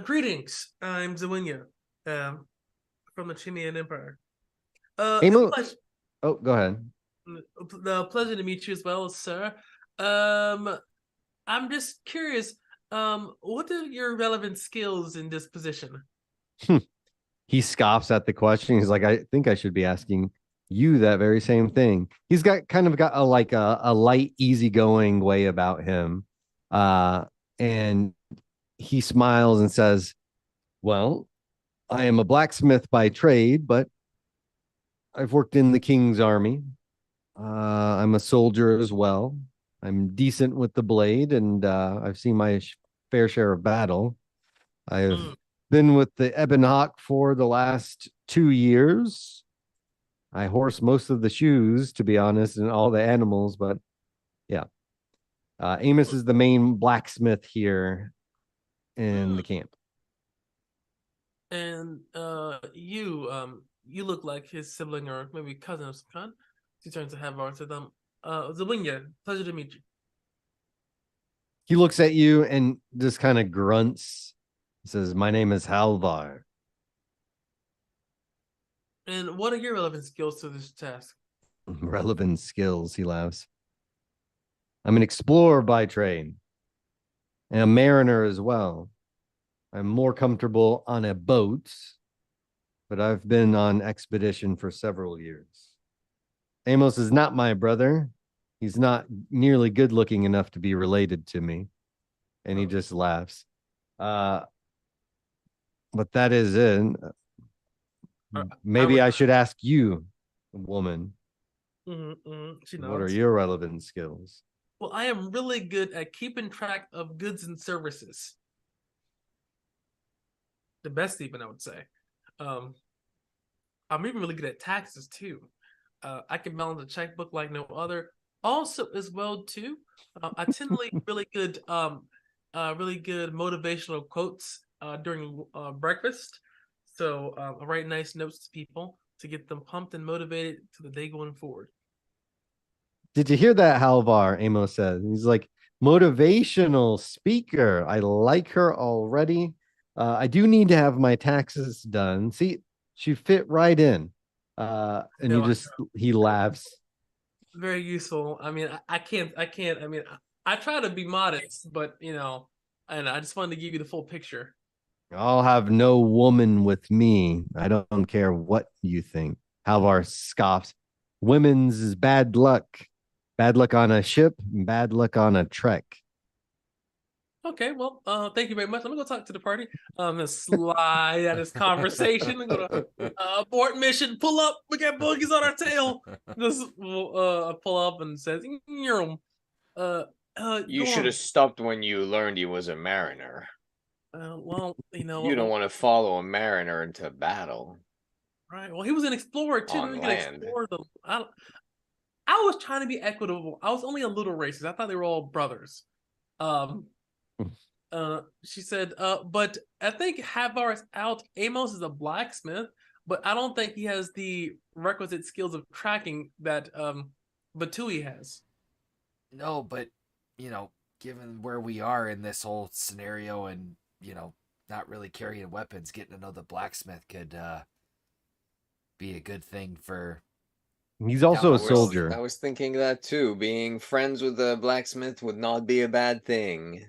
"Greetings, I'm Zawinnia, from the Chilean Empire. Amos. Oh, go ahead. The pleasure to meet you as well, sir. I'm just curious. What are your relevant skills in this position?" He scoffs at the question. He's like, I think I should be asking you that very same thing. He's got a like a light, easygoing way about him. And he smiles and says, well, I am a blacksmith by trade, but I've worked in the king's army. I'm a soldier as well. I'm decent with the blade, and I've seen my fair share of battle. I've Mm. been with the Ebon Hawk for the last 2 years. I horse most of the shoes, to be honest, and all the animals, but yeah. Amos is the main blacksmith here in the camp. And you look like his sibling or maybe cousin of some kind. She turns to Havar to them. Zelwynja, pleasure to meet you. He looks at you and just kind of grunts. He says, my name is Halvar. And what are your relevant skills to this task? Relevant skills, he laughs. I'm an explorer by trade and a mariner as well. I'm more comfortable on a boat, but I've been on expedition for several years. Amos is not my brother. He's not nearly good looking enough to be related to me. And he just laughs. But that is it. Maybe I should ask you, woman, She what are nods. your relevant skills? Well, I am really good at keeping track of goods and services. The best, even, I would say. I'm even really good at taxes too. I can balance a checkbook like no other. Also, as well too, I tend to leave really good motivational quotes during breakfast. So I write nice notes to people to get them pumped and motivated to the day going forward. Did you hear that, Halvar? Amos said. He's like, motivational speaker. I like her already. I do need to have my taxes done. See, she fit right in. And No, he laughs. very useful. I mean, I can't. I mean, I try to be modest, but and I just wanted to give you the full picture. I'll have no woman with me. I don't care what you think. Halvar scoffs. Women's is bad luck. Bad luck on a ship, bad luck on a trek. Okay, well, thank you very much. Let me go talk to the party. I'm gonna slide out of this conversation. I'm gonna abort mission. Pull up. We got boogies on our tail. Just pull up and says, You go should on. have stopped when you learned he was a mariner. Well, You don't want to follow a mariner into battle right. Well, he was an explorer too. on Maybe we could land. explore the. I was trying to be equitable. I was only a little racist. I thought they were all brothers. She said, but I think Havar is out. Amos is a blacksmith, but I don't think he has the requisite skills of tracking that Batui has. No, but given where we are in this whole scenario, and not really carrying weapons, getting to know the blacksmith could be a good thing for. He's also a soldier. I was thinking that too. Being friends with the blacksmith would not be a bad thing.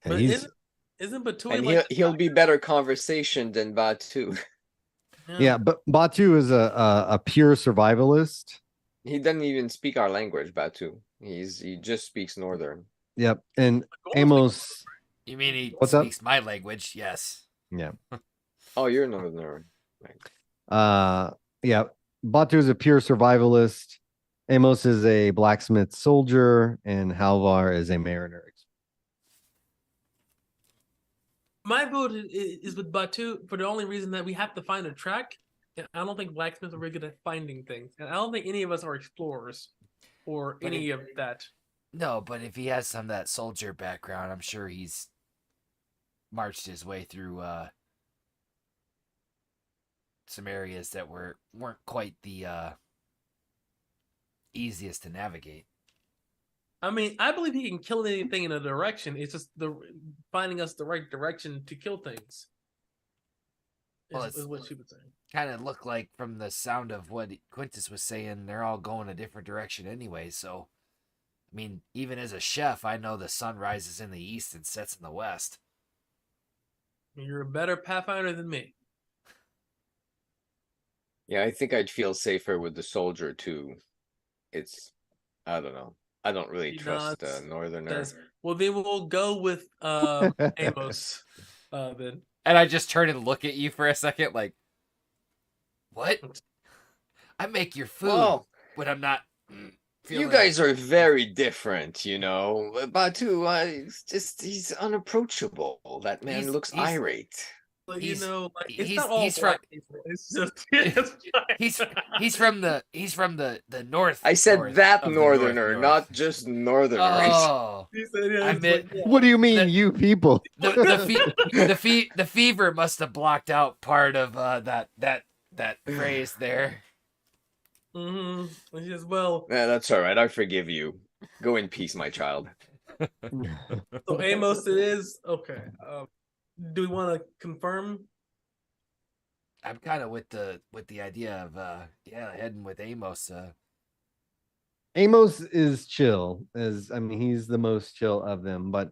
But isn't Batui And like he'll be better conversation than Batu. Yeah, but Batu is a pure survivalist. He doesn't even speak our language, Batu. He just speaks Northern. Yep, and Amos. You mean he What's speaks up? my language? Yes. Yeah. Oh, you're Northern. Right. Yeah. Batu is a pure survivalist. Amos is a blacksmith soldier, and Halvar is a mariner. my vote is with Batu for the only reason that we have to find a track. And I don't think blacksmiths are very good at finding things, and I don't think any of us are explorers or any of that. No, but if he has some of that soldier background, I'm sure he's marched his way through some areas that weren't quite the easiest to navigate. I mean, I believe he can kill anything in a direction. It's just finding us the right direction to kill things. Is what she would say. Kind of looked like, from the sound of what Quintus was saying, they're all going a different direction anyway. So, I mean, even as a chef, I know the sun rises in the east and sets in the west. You're a better pathfinder than me. Yeah, I think I'd feel safer with the soldier too. It's, I don't know. I don't really He trust nods, Northerner. says, well, then we'll go with Amos. Then And I just turn and look at you for a second, like, what? I make your food Well, when I'm not you feeling. guys are very different, you know. Batu, he's unapproachable. That man He's- looks he's- irate. like, He's- like it's he's- not all he's from- black people. It's just it's He's from the north. I said north that of the north, Northerner, north. not just Northerners. Oh, He said, yeah, I it's meant- like, yeah. What do you mean, The- you people? the fever must have blocked out part of that phrase there. Mm-hmm. He says, well, Yeah, that's all right. I forgive you. Go in peace, my child. so Amos it is okay. Do we want to confirm? I'm kind of with the idea of heading with Amos. Amos is chill, he's the most chill of them. But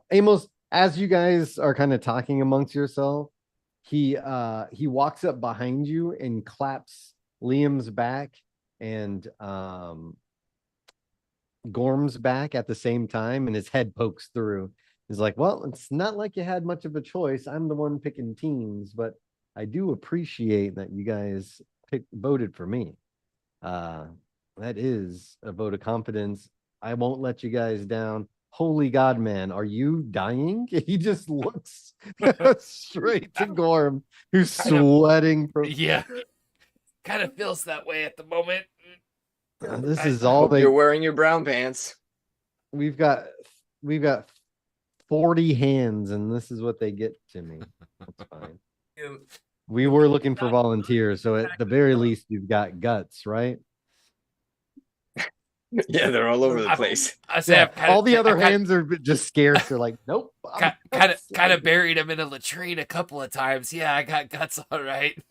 Amos, as you guys are kind of talking amongst yourself, he walks up behind you and claps Liam's back and Gorm's back at the same time, and his head pokes through. He's like, well, it's not like you had much of a choice. I'm the one picking teams, but I do appreciate that you guys voted for me. That is a vote of confidence. I won't let you guys down. Holy God, man, are you dying? He just looks straight to Gorm, who's sweating. Yeah, kind of feels that way at the moment. This is I all hope you're wearing your brown pants. we've got 40 hands, and this is what they get to me. That's fine. Yeah, We were looking for volunteers, so at the very least, you've got guts, right? Yeah, they're all over the place. I say Yeah, all the other hands are just scarce. They're like, nope. kind of buried him in a latrine a couple of times. Yeah, I got guts, all right.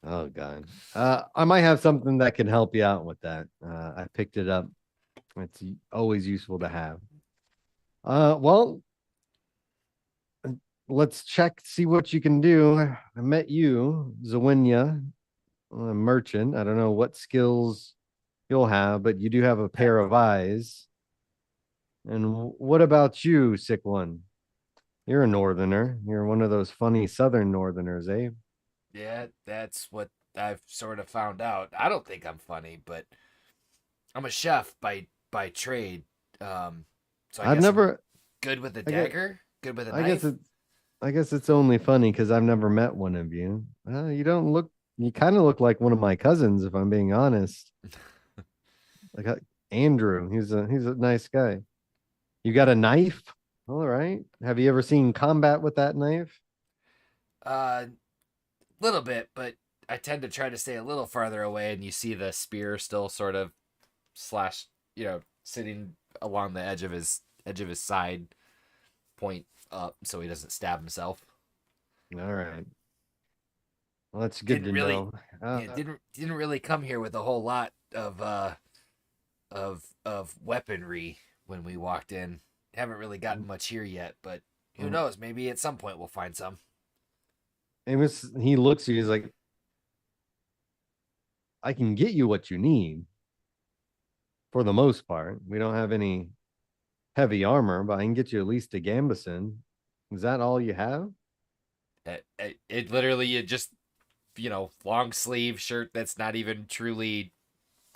Oh God. I might have something that can help you out with that. I picked it up. It's always useful to have. Well, let's check, see what you can do. I met you, Zawinya, a merchant. I don't know what skills you'll have, but you do have a pair of eyes. And what about you, sick one? You're a northerner. You're one of those funny southern northerners, eh? Yeah, that's what I've sort of found out. I don't think I'm funny, but I'm a chef by trade. So I've never. good with a I guess- dagger, good with a I knife. guess it's only funny because I've never met one of you. You don't look. You kind of look like one of my cousins, if I'm being honest. Like Andrew, he's a nice guy. You got a knife? All right. Have you ever seen combat with that knife? Little bit, but I tend to try to stay a little farther away, and you see the spear still sort of slash, sitting along the edge of his side, point up, so he doesn't stab himself. All right. Well, that's good Didn't to really- know. Yeah, didn't really come here with a whole lot of weaponry when we walked in. Haven't really gotten much here yet, but who knows? Maybe at some point we'll find some. Amos, he looks at you. He's like, I can get you what you need. For the most part, we don't have any heavy armor, but I can get you at least a gambeson. Is that all you have? It literally, you just, long sleeve shirt that's not even truly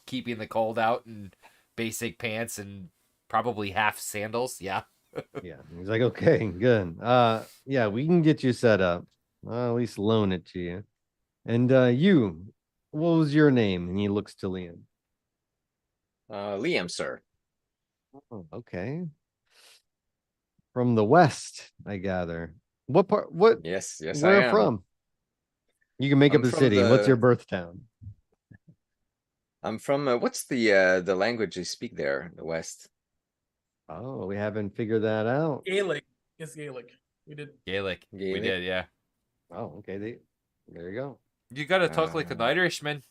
keeping the cold out, and basic pants and probably half sandals. Yeah. Yeah. He's like, okay, good. Yeah, we can get you set up. I'll at least loan it to you. And you, what was your name? And he looks to Liam. Liam, sir. Oh, okay. From the west, I gather. What part? What? Yes, I Where am. from? You can make up I'm a from city. What's the- your birth town? I'm from what's the language they speak there in the West? Oh, we haven't figured that out. Gaelic. It's Gaelic. We did. Gaelic. We Gaelic? did, yeah. Oh, okay. There you go. You gotta talk like an Uh, Irishman.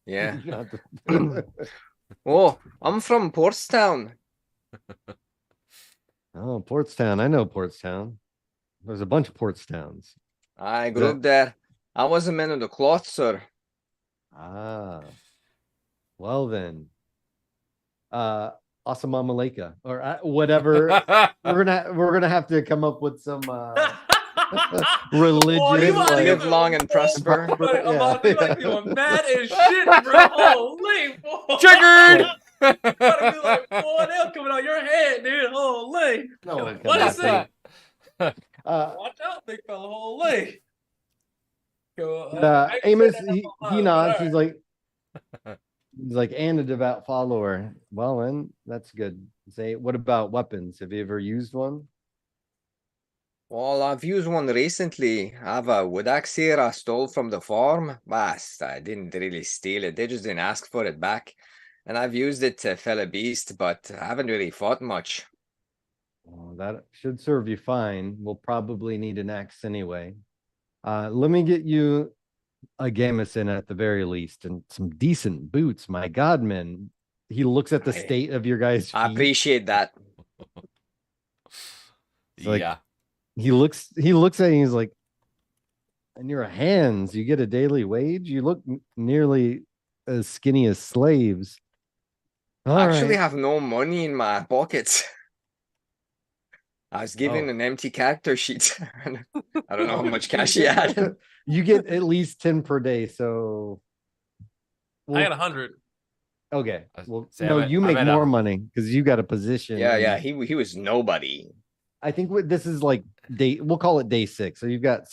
Yeah. Not the- Oh, I'm from Portstown. Oh, Portstown. I know Portstown. There's a bunch of Portstowns. I grew up there. I was a man of the cloth, sir. Ah, well then. Assalamu alaikum or whatever. We're gonna have to come up with some religious. Oh, you about to like, get Live long and prosper. I'm about Yeah. to be like, mad as shit, bro. Holy, boy. Triggered. About to be like, boy, they're coming out your head, dude. Holy. No, Like, come what on. is it? Uh, Watch out, big fella. Holy. Go, I ain't Amos, say that he out loud, nods. but He's like, and a devout follower. Well, then that's good. Say, what about weapons? Have you ever used one? Well, I've used one recently. I have a wood axe here I stole from the farm. But I didn't really steal it. They just didn't ask for it back. And I've used it to fell a beast, but I haven't really fought much. Oh, that should serve you fine. We'll probably need an axe anyway. Let me get you a gamison at the very least and some decent boots. My God, man. He looks at the I- state of your guys' I feet. appreciate that. It's like- Yeah. He looks at you, he's like, and your hands, you get a daily wage. You look nearly as skinny as slaves. All I actually right. have no money in my pockets. I was given Oh. an empty character sheet. I don't know how much cash he had. You get at least 10 per day, so I got 100. okay. I was- Well, say, no, I'm at- you I'm make at a- more money because you got a position. Yeah, and yeah. He was nobody. I think this is like we'll call it day 6. So you've got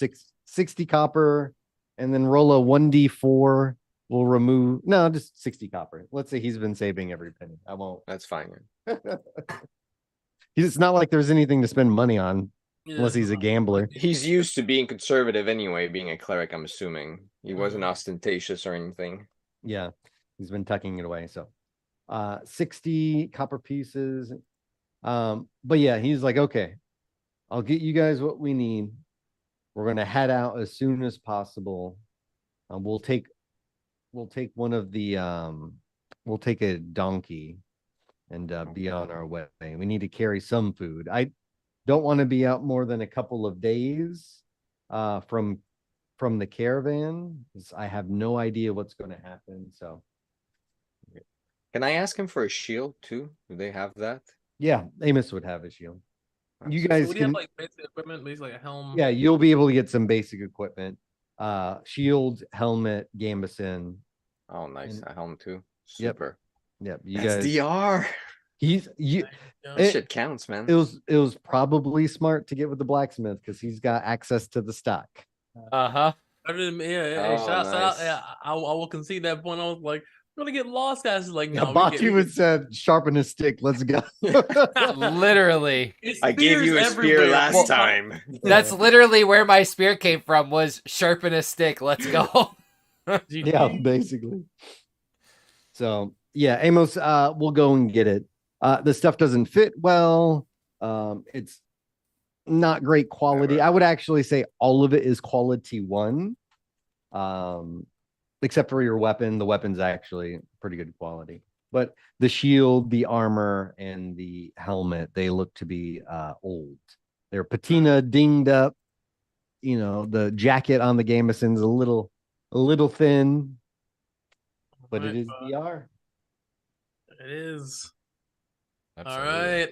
60 copper and then roll a 1d4. We'll remove just 60 copper. Let's say he's been saving every penny. I won't. That's fine. It's not like there's anything to spend money on Yeah, unless he's a gambler. He's used to being conservative anyway, being a cleric, I'm assuming. He wasn't ostentatious or anything. Yeah, he's been tucking it away. So 60 copper pieces. But yeah, he's like, okay, I'll get you guys what we need. We're gonna head out as soon as possible. We'll take one of the we'll take a donkey and be on our way. We need to carry some food. I don't want to be out more than a couple of days from the caravan because I have no idea what's going to happen. So Can I ask him for a shield too? Do they have that? yeah, Amos would have a shield. You So guys would you can have like basic equipment, at least like a helm? yeah, you'll be able to get some basic equipment. Shield, helmet, gambeson. Oh, nice. And- A helm too. Yep. Super. Yep, you That's guys. DR. He's you. Yeah. This It- shit counts, man. It was probably smart to get with the blacksmith because he's got access to the stock. Uh-huh. I didn't, yeah, Oh, shout out. nice. Yeah, I will concede that point. I was like, we're gonna get lost, guys. It's like, Yeah, no, we get- Baku would said, "Sharpen his stick. Let's go." Literally. It's I gave you a spears spear everywhere. last Well, time. That's literally where my spear came from, was sharpen a stick. Let's go. Yeah, basically. So yeah, Amos, we'll go and get it. The stuff doesn't fit well. It's not great quality. Never. I would actually say all of it is quality 1. Except for your weapon. The weapon's actually pretty good quality. But the shield, the armor, and the helmet, they look to be old. They're patina dinged up. You know, the jacket on the Gamison's a little thin, but it is DR. It is. Absolutely. All right.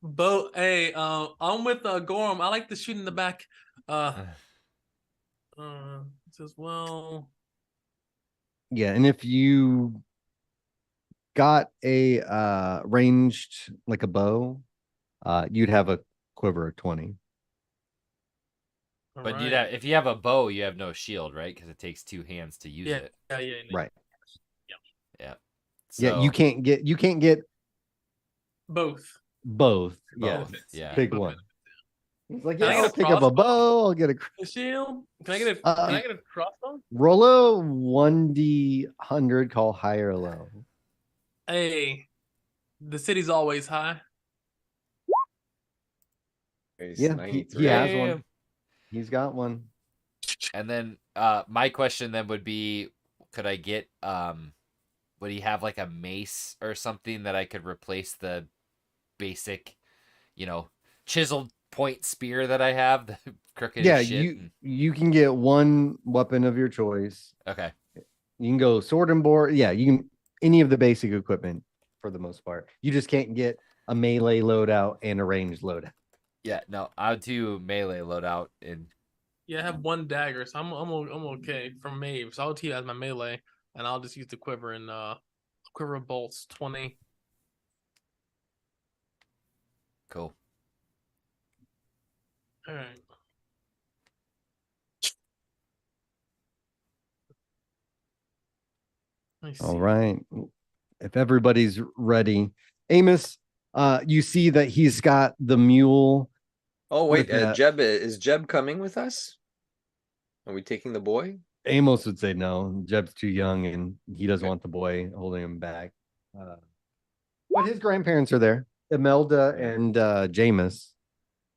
Bo, hey, I'm with Gorham. I like the shoot in the back. As well. Yeah, and if you got a ranged like a bow, you'd have a quiver of 20. But you'd have, if you have a bow, you have no shield, right? Because it takes 2 hands to use it. Yeah. Right. Yeah. Yeah, you can't get Both. both. Yeah. Both, yeah. Pick one. He's like, Can I yeah, get I'll a pick up a crossbow? bow. I'll get a The shield. Can I get a crossbow? roll a 1d100 call high or low. Hey, the city's always high. He's Yeah, 93. he has Damn. one. He's got one. And then my question then would be, could I get would he have like a mace or something that I could replace the basic, chiseled point spear that I have, the crooked Yeah, as shit. you can get one weapon of your choice. Okay. You can go sword and board. Yeah, you can any of the basic equipment for the most part. You just can't get a melee loadout and a ranged loadout. Yeah, no, I'll do melee loadout and Yeah, I have one dagger, so I'm okay from Mave. So I'll keep it as my melee, and I'll just use the quiver and quiver of bolts 20. cool. All right. All right. If everybody's ready, Amos, you see that he's got the mule. Oh wait, With, Jeb is Jeb coming with us? Are we taking the boy? Amos would say no. Jeb's too young and he doesn't want the boy holding him back. But his grandparents are there, Imelda and Jameis.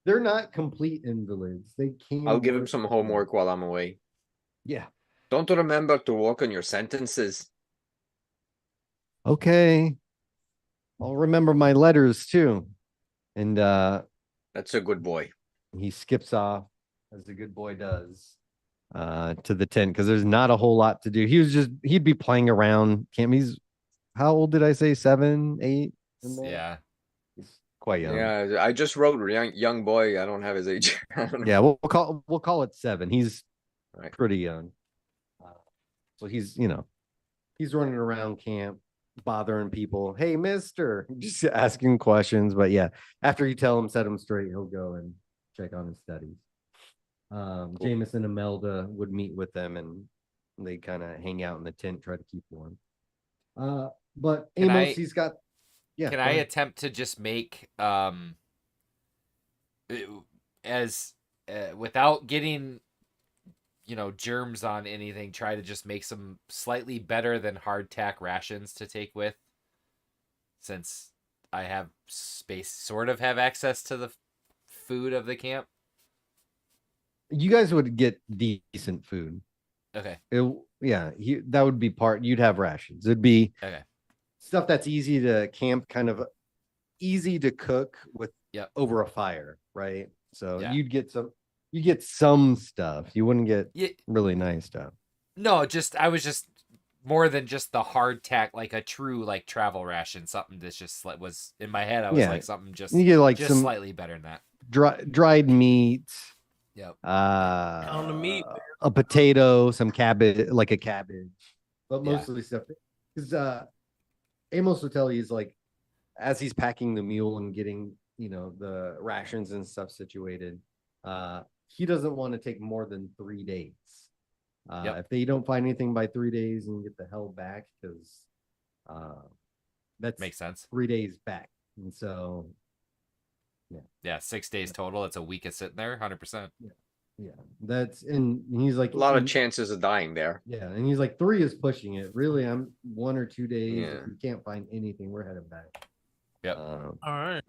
They're not complete invalids. They can. I'll give him work some with homework while I'm away. Yeah. Don't remember to work on your sentences. Okay. I'll remember my letters too. And That's a good boy. he skips off, as a good boy does, to the tent because there's not a whole lot to do. He'd be playing around. He's how old did I say? 7, 8? Yeah. He's quite young. Yeah, I just wrote young boy. I don't have his age. Yeah, we'll call it 7. He's Right. pretty young. So he's he's running around camp bothering people. Hey, mister, just asking questions. But yeah, after you tell him, set him straight, he'll go and check on his studies. Jameis and Imelda would meet with them and they kind of hang out in the tent, try to keep warm. But Amos, he's got. Yeah. Can I attempt to just make as without getting germs on anything, try to just make some slightly better than hardtack rations to take with, since I have space, sort of have access to the food of the camp. You guys would get decent food. Okay. That would be part. You'd have rations. It'd be Okay. stuff that's easy to camp, kind of easy to cook with over a fire, right? So Yeah. you get some stuff. You wouldn't get really nice stuff. No, I was just more than just the hardtack, like a true like travel ration, something that's just was in my head. I was like something just you get like just some slightly better than that. dried meat. Yep. On the meat, a potato, some cabbage, like a cabbage, but mostly stuff. Because Amos will tell you, he's like, as he's packing the mule and getting the rations and stuff situated, he doesn't want to take more than 3 days. If they don't find anything by 3 days and get the hell back, because that makes sense. 3 days back, and so 6 days total. It's a week of sitting there, 100%. Yeah, and he's like a lot of chances of dying there. Yeah, and he's like 3 is pushing it. Really, I'm 1 or 2 days. Yeah. If we can't find anything, we're heading back. Yep. all right.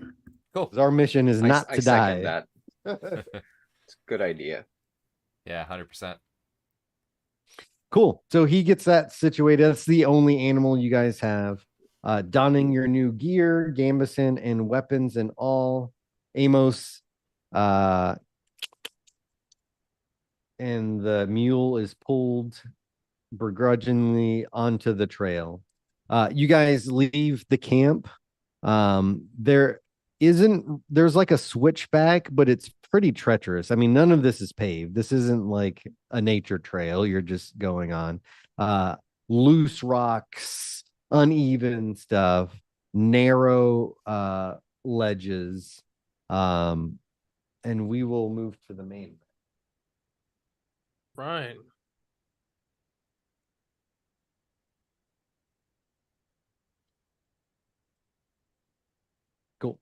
Cool. Our mission is not to die. That. It's a good idea. Yeah, 100%. Cool. So he gets that situated. That's the only animal you guys have. Donning your new gear, gambeson, and weapons and all. Amos, and the mule is pulled begrudgingly onto the trail. You guys leave the camp. There's like a switchback, but it's pretty treacherous. I mean, none of this is paved. This isn't like a nature trail you're just going on. Loose rocks, uneven stuff, narrow ledges. And we will move to the main. Right. Cool.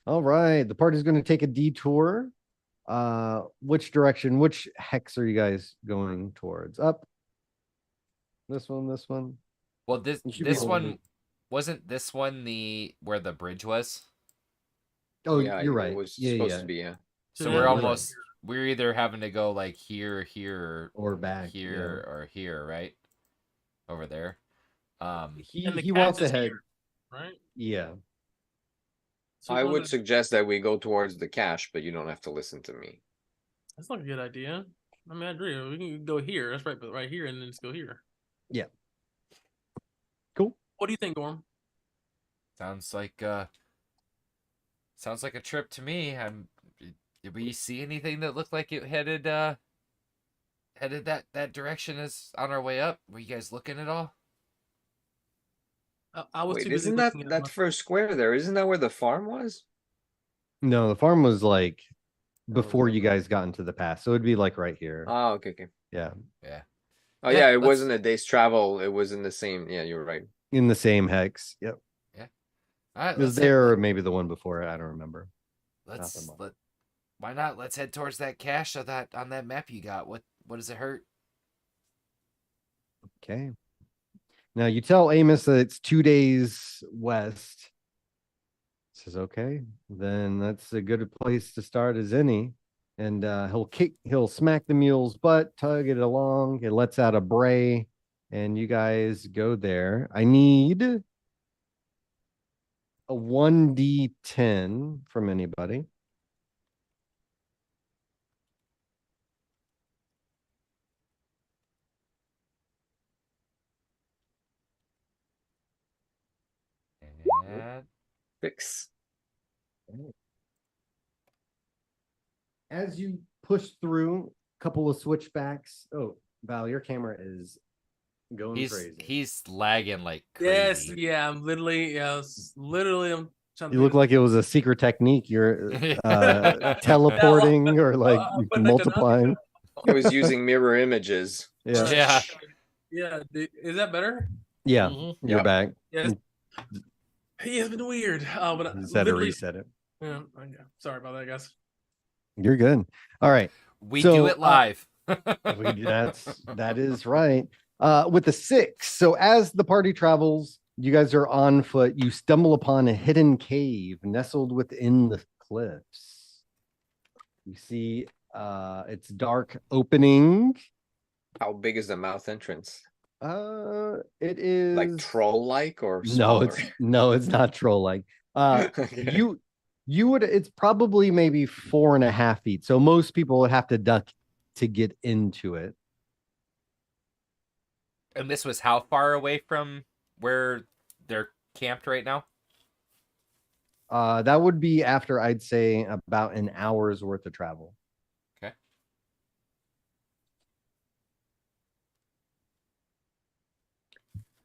All right. The party's going to take a detour. Which direction? Which hex are you guys going towards? Up? This one? Well, this one wasn't this one where the bridge was? Oh, yeah, you're right. It was yeah, supposed to be, yeah. So Yeah, we're either having to go like here, or back here, or here, right? Over there. He And the wants cat is to head. here, right? Yeah. So I one would that- suggest that we go towards the cache, but you don't have to listen to me. That's not a good idea. I mean, I agree. We can go here. That's right, but right here, and then just go here. Cool. What do you think, Gorm? Sounds like a trip to me. Did we see anything that looked like it headed that direction as on our way up? Were you guys looking at all? I was Wait, too busy isn't that looking at that my- first square there? Isn't that where the farm was? No, the farm was like Oh, before okay. you guys got into the pass, so it'd be like right here. Oh, okay. Yeah, Yeah. Oh Yeah, yeah, it let's- wasn't a day's travel. It was in the same. Yeah, you're right. in the same hex. Yep, All right, it was let's there, or maybe the one before it. I don't remember. Let's Nothing. why not? Let's head towards that cache of that on that map you got. What does it hurt? Okay. Now you tell Amos that it's 2 days west. Says okay, then that's a good place to start as any. And he'll smack the mule's butt, tug it along. It lets out a bray, and you guys go there. I need a 1d10 from anybody. And Fix. As you push through a couple of switchbacks. Oh, Val, your camera is going crazy. he's lagging like Yes, crazy. yeah. I'm literally, literally, I'm trying You look like it was a secret technique. You're teleporting or like but multiplying. I was using mirror images. Yeah. Yeah. Yeah. Is that better? Yeah, Mhm. you're Yeah. back. Yes. He has been weird. But I Just had to literally, reset it. yeah, okay. Sorry about that, guys. You're good. All right. We So, do it live. That is right. With the 6. So as the party travels, you guys are on foot. You stumble upon a hidden cave nestled within the cliffs. You see it's dark opening. How big is the mouth entrance? It is Like troll-like or no, smaller? it's not troll like. Okay. You would, it's probably maybe 4.5 feet. So most people would have to duck to get into it. And this was how far away from where they're camped right now? That would be after, I'd say, about an hour's worth of travel. Okay.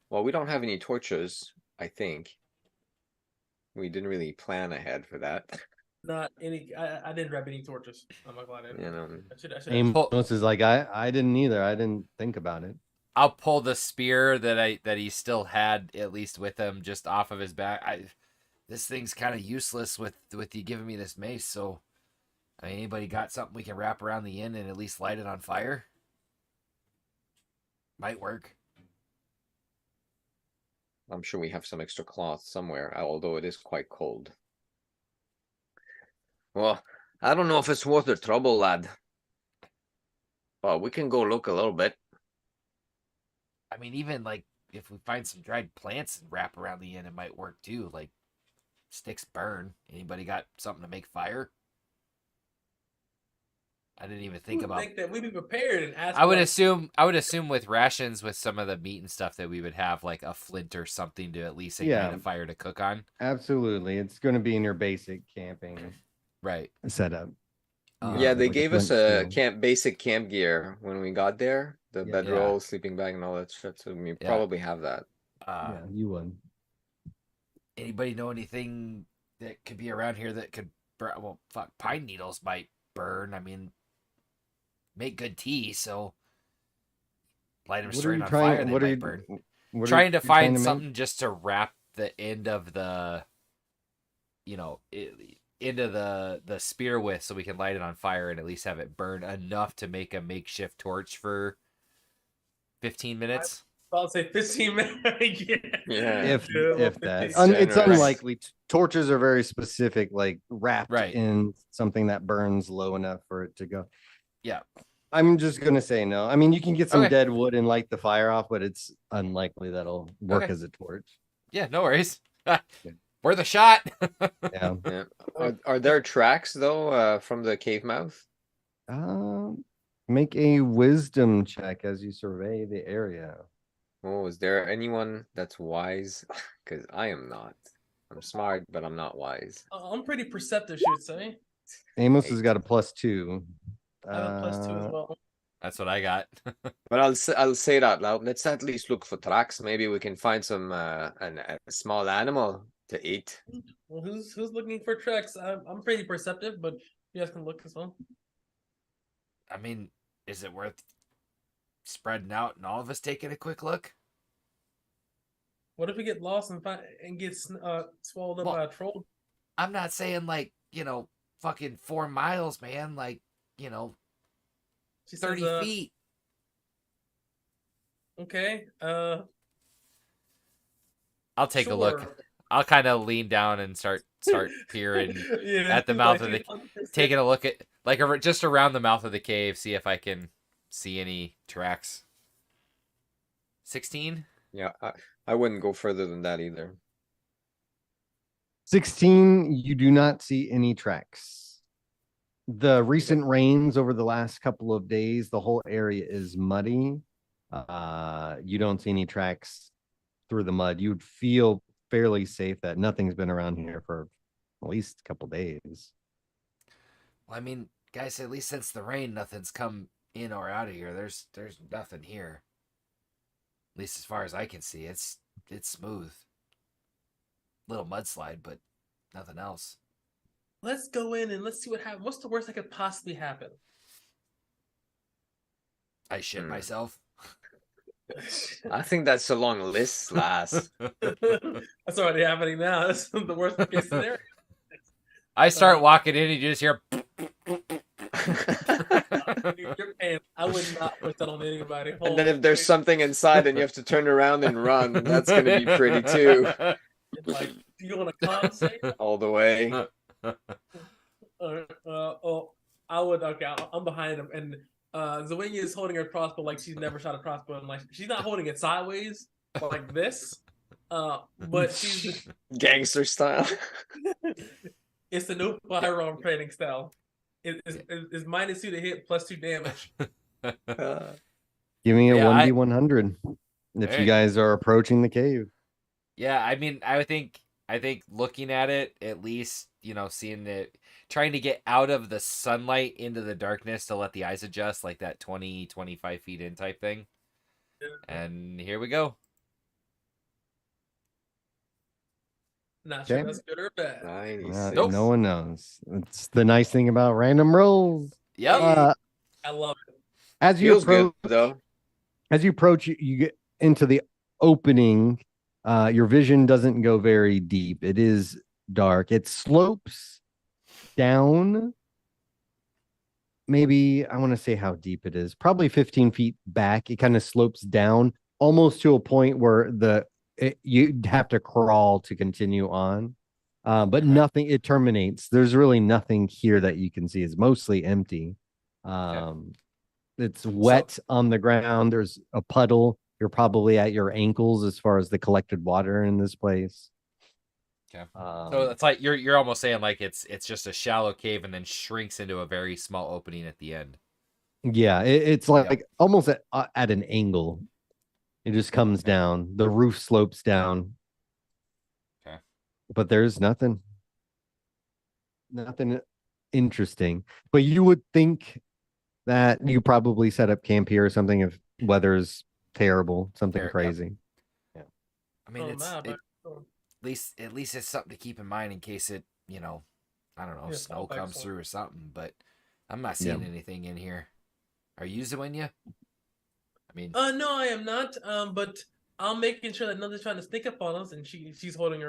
Well, we don't have any torches, I think. We didn't really plan ahead for that. Not any. I didn't grab any torches. I'm not glad I didn't. You know. I should. Amos is like, I didn't either. I didn't think about it. I'll pull the spear that he still had at least with him just off of his back. This thing's kind of useless with you giving me this mace. So, I mean, anybody got something we can wrap around the end and at least light it on fire? Might work. I'm sure we have some extra cloth somewhere, although it is quite cold. Well, I don't know if it's worth the trouble, lad. But we can go look a little bit. I mean, even like if we find some dried plants and wrap around the end, it might work too. Like sticks burn. Anybody got something to make fire? I didn't even think about. Think that we'd be prepared and ask. I would assume with rations with some of the meat and stuff that we would have like a flint or something to at least ignite a fire to cook on. Absolutely. It's going to be in your basic camping Right. setup. Yeah, they like a gave us flint a steel. basic camp gear when we got there. The Yeah. bedroll, sleeping bag, and all that shit. So we probably have that. Yeah, you would. Anybody know anything that could be around here that could burn? Well, fuck, pine needles might burn. I mean, make good tea, so light them What are straight you on trying- fire. They what are might you- burn. What are Trying to you find make? something just to wrap the end of the, into the spear with, so we can light it on fire and at least have it burn enough to make a makeshift torch for 15 minutes. I'll say 15 minutes. Yeah. If Yeah, that, it's it's generous. unlikely. Torches are very specific, like wrapped Right. in something that burns low enough for it to go. Yeah. I'm just gonna say no. I mean, you can get some Okay. dead wood and light the fire off, but it's unlikely that'll work Okay. as a torch. Yeah, no worries. Worth a shot. Yeah. Yeah. Are there tracks though from the cave mouth? Make a wisdom check as you survey the area. Oh, is there anyone that's wise? Because I am not. I'm smart, but I'm not wise. I'm pretty perceptive, she would say. Amos has 8. got a +2. I have a +2 as well. That's what I got. But I'll say it out loud. Let's at least look for tracks. Maybe we can find some a small animal to eat. Well, who's looking for tracks? I'm pretty perceptive, but you guys can look as well. I mean, is it worth spreading out and all of us taking a quick look? What if we get lost and get swallowed up Well, by a troll? I'm not saying like, fucking 4 miles, man. Like, She 30 says, feet. Okay. I'll take a look. Sure. I'll kind of lean down and start peering Yeah, at the she's mouth like, of the, she's 100%. taking a look at like just around the mouth of the cave, see if I can see any tracks. 16? Yeah, I wouldn't go further than that either. 16, you do not see any tracks. The recent rains over the last couple of days, the whole area is muddy. You don't see any tracks through the mud. You'd feel fairly safe that nothing's been around here for at least a couple days. Well, I mean, guys, at least since the rain, nothing's come in or out of here. There's nothing here. At least as far as I can see, it's smooth. Little mudslide, but nothing else. Let's go in and let's see what happens. What's the worst that could possibly happen? I shit myself. I think that's a long list, Lass. That's already happening now. That's the worst case scenario. I start walking in and you just hear. You're paying. I would not put that on anybody. And then if there's something inside and you have to turn around and run, that's going to be pretty too. Like, do you want a con save? All the way. I would. Okay, I'm behind him, and Zwingli is holding her crossbow like she's never shot a crossbow, and like she's not holding it sideways like this, but she's Gangster style. it's the new firearm training style. It's -2 to hit, +2 damage. Give me a Yeah, 1d100 if Hey. you guys are approaching the cave. Yeah, I mean, I think looking at it, at least, seeing it, trying to get out of the sunlight into the darkness to let the eyes adjust, like that 20, 25 feet in type thing. And here we go. Not sure Okay. that's good or bad. Nice. Nope. No one knows. It's the nice thing about random rolls. Yep. I love it. As you Feels good approach, though. you get into the opening. Your vision doesn't go very deep. It is dark. It slopes down. Maybe I want to say how deep it is. Probably 15 feet back. It kind of slopes down almost to a point where you'd have to crawl to continue on. But nothing, it terminates. There's really nothing here that you can see. It's mostly empty. It's wet on the ground. There's a puddle. You're probably at your ankles as far as the collected water in this place. Okay. So it's like you're almost saying like it's just a shallow cave and then shrinks into a very small opening at the end. Yeah, it's like almost at an angle. It just comes down. The roof slopes down. Okay. But there's nothing interesting. But you would think that you probably set up camp here or something if weather's terrible, something crazy. I mean, at least it's something to keep in mind in case it, I don't know, snow comes through or something. But I'm not seeing anything in here. Are you, Zwenya? I mean, no, I am not. But I'm making sure that nothing's trying to sneak up on us, and she's holding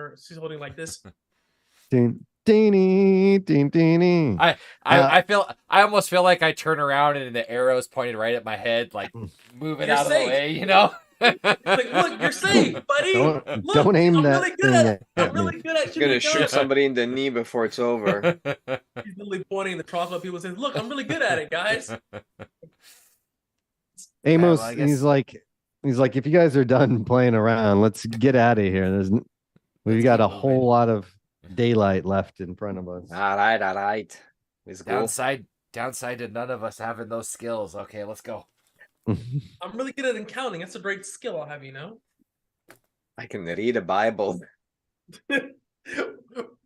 like this. I almost feel like I turn around and the arrow's pointed right at my head, like moving You're out safe. of the way, Like, look, you're safe, buddy. Don't aim I'm that really good at it. thing I'm really good at I'm shooting gonna shoot guns. somebody in the knee before it's over. He's literally pointing the crossbow. People say, "Look, I'm really good at it, guys." Amos, well, I guess- he's like, if you guys are done playing around, let's get out of here. We've Let's got keep a whole moving. lot of daylight left in front of us. All right. Let's go. Downside to none of us having those skills. Okay, let's go. I'm really good at counting. That's a great skill I'll have, I can read a Bible.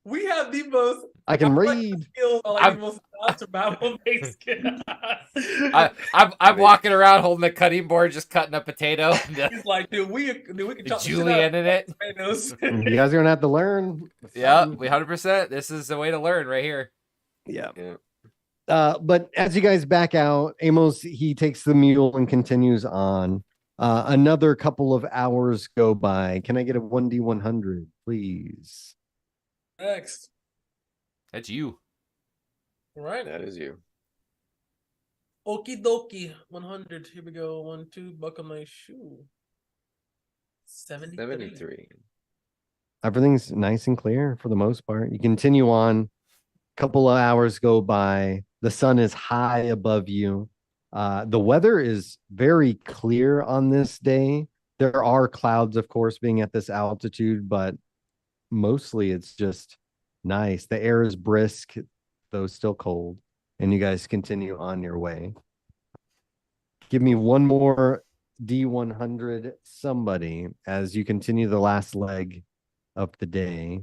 We have the most I can read. skills are like the most survival-based skills. I'm walking around holding a cutting board, just cutting a potato. He's like, dude, we can chop Julian in it. tomatoes. You guys are gonna have to learn. Yeah, we 100%. This is the way to learn right here. Yeah. Yeah. But as you guys back out, Amos, he takes the mule and continues on. Another couple of hours go by. Can I get a 1D100, please? Next. That's you. All right. That is you. Okie dokie. 100. Here we go. 1, 2. Buckle my shoe. 73. Everything's nice and clear for the most part. You continue on. Couple of hours go by. The sun is high above you. The weather is very clear on this day. There are clouds, of course, being at this altitude, but mostly it's just nice. The air is brisk, though still cold, and you guys continue on your way. Give me one more D100, somebody, as you continue the last leg of the day.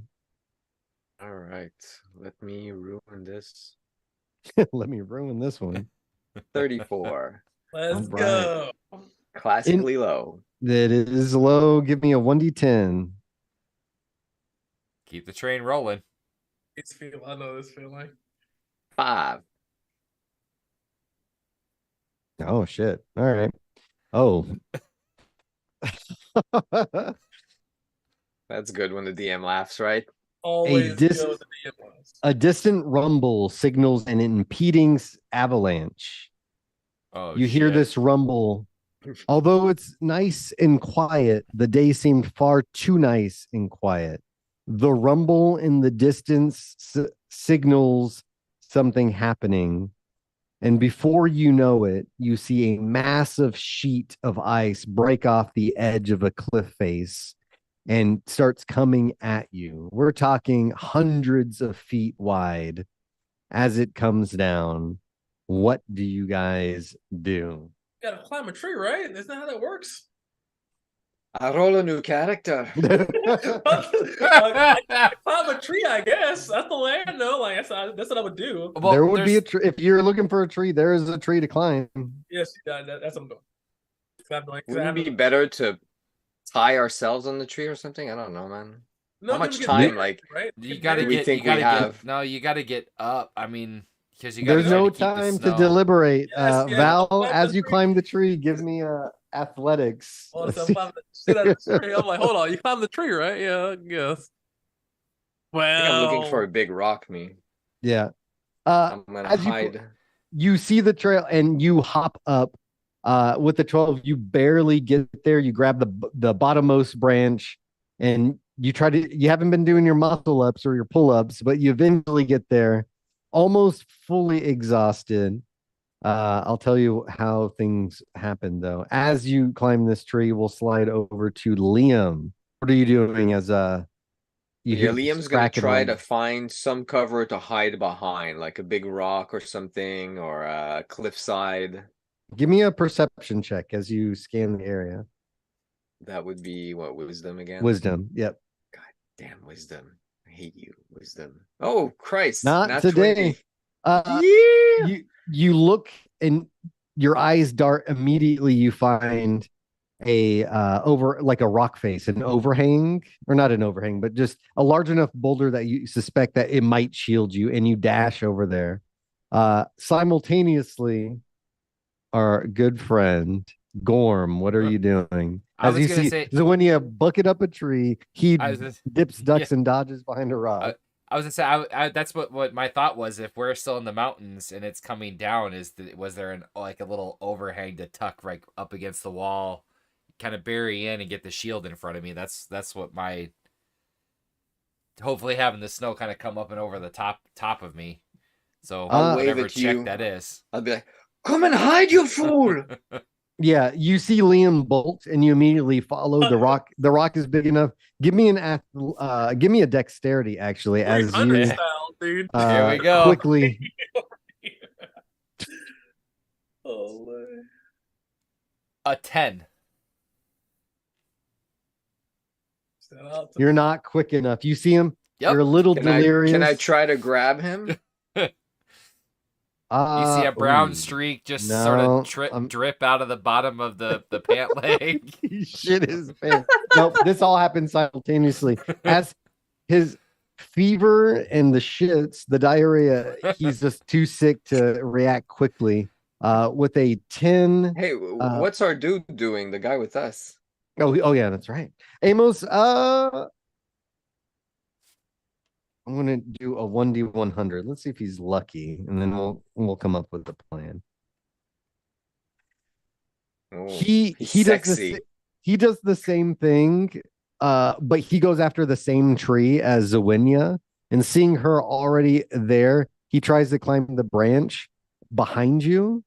All right. Let me ruin this. Let me ruin this one. 34. Let's All right. go. Classically low. That is low. Give me a 1D10. Keep the train rolling. I know this feeling. 5. Oh, shit. All right. Oh. That's good when the DM laughs, right? Always dis- go with the DMs. A distant rumble signals an impeding avalanche. Oh, You hear shit. this rumble. Although it's nice and quiet, the day seemed far too nice and quiet. The rumble in the distance signals something happening. And before you know it, you see a massive sheet of ice break off the edge of a cliff face and starts coming at you. We're talking hundreds of feet wide as it comes down. What do you guys do? You gotta climb a tree, right? Isn't that how that works? I roll a new character. Climb a tree, I guess. That's the way I know. Like that's what I would do. Well, there would be there's- a tree. If you're looking for a tree, there is a tree to climb. Yes, that's what I'm doing. 'Cause I'm like, 'cause I Wouldn't it be haven't- better to tie ourselves on the tree or something? I don't know, man. No, How then much we get time, buried, like, right? You Get gotta Do we buried. get. think You we gotta have- get. No, you gotta get up. I mean, because you gotta. There's try no to keep the time to snow. deliberate. Yes, yes. Val, Climb as the you tree. climb the tree, give me athletics. Oh, Let's so see. climb the tree. I'm like, hold on, you climbed the tree, right? Yeah, I guess. I think I'm looking Well, for a big rock, me. Yeah. I'm gonna as you hide. you see the trail and you hop up with the 12. You barely get there. You grab the bottommost branch and you haven't been doing your muscle ups or your pull-ups, but you eventually get there almost fully exhausted. I'll tell you how things happen though. As you climb this tree, we'll slide over to Liam. What are you doing as you Yeah, hear this Liam's gonna crack and try rumble? to find some cover to hide behind, like a big rock or something, or a cliffside. Give me a perception check as you scan the area. That would be what, wisdom again? Wisdom. Yep. Damn wisdom. I hate you, wisdom. Oh Christ! Not nat today. 20. Yeah. You look and your eyes dart immediately. You find a over like a rock face, an overhang, or not an overhang, but just a large enough boulder that you suspect that it might shield you, and you dash over there. Simultaneously, our good friend Gorm, what are you doing? I As was you gonna see, say- so when you bucket up a tree, he I was just- dips, ducks, and dodges behind a rock. I was gonna say, that's what my thought was. If we're still in the mountains and it's coming down, was there like a little overhang to tuck right up against the wall, kind of bury in and get the shield in front of me? That's what my hopefully having the snow kind of come up and over the top of me. So I'll wave whatever at check you. that is. I'll be like, "Come and hide, you fool!" Yeah, you see Liam bolt and you immediately follow the rock. The rock is big enough. Give me a dexterity actually as 300 you style, dude. Here we go. quickly. Oh, man. A 10. Shout out to You're not quick enough. You see him. Yep. You're a little Can I delirious. try to grab him? You see a brown Ooh, streak just no, sort of drip out of the bottom of the pant leg. he shit his pants. Nope, this all happened simultaneously. As his fever and the shits, the diarrhea, he's just too sick to react quickly. With a 10. Hey, what's our dude doing? The guy with us. Oh yeah, that's right. Amos, I'm gonna do a 1D100. Let's see if he's lucky, and then we'll come up with a plan. Oh, He he's does sexy. he does the same thing, but he goes after the same tree as Zawinia, and seeing her already there, he tries to climb the branch behind you.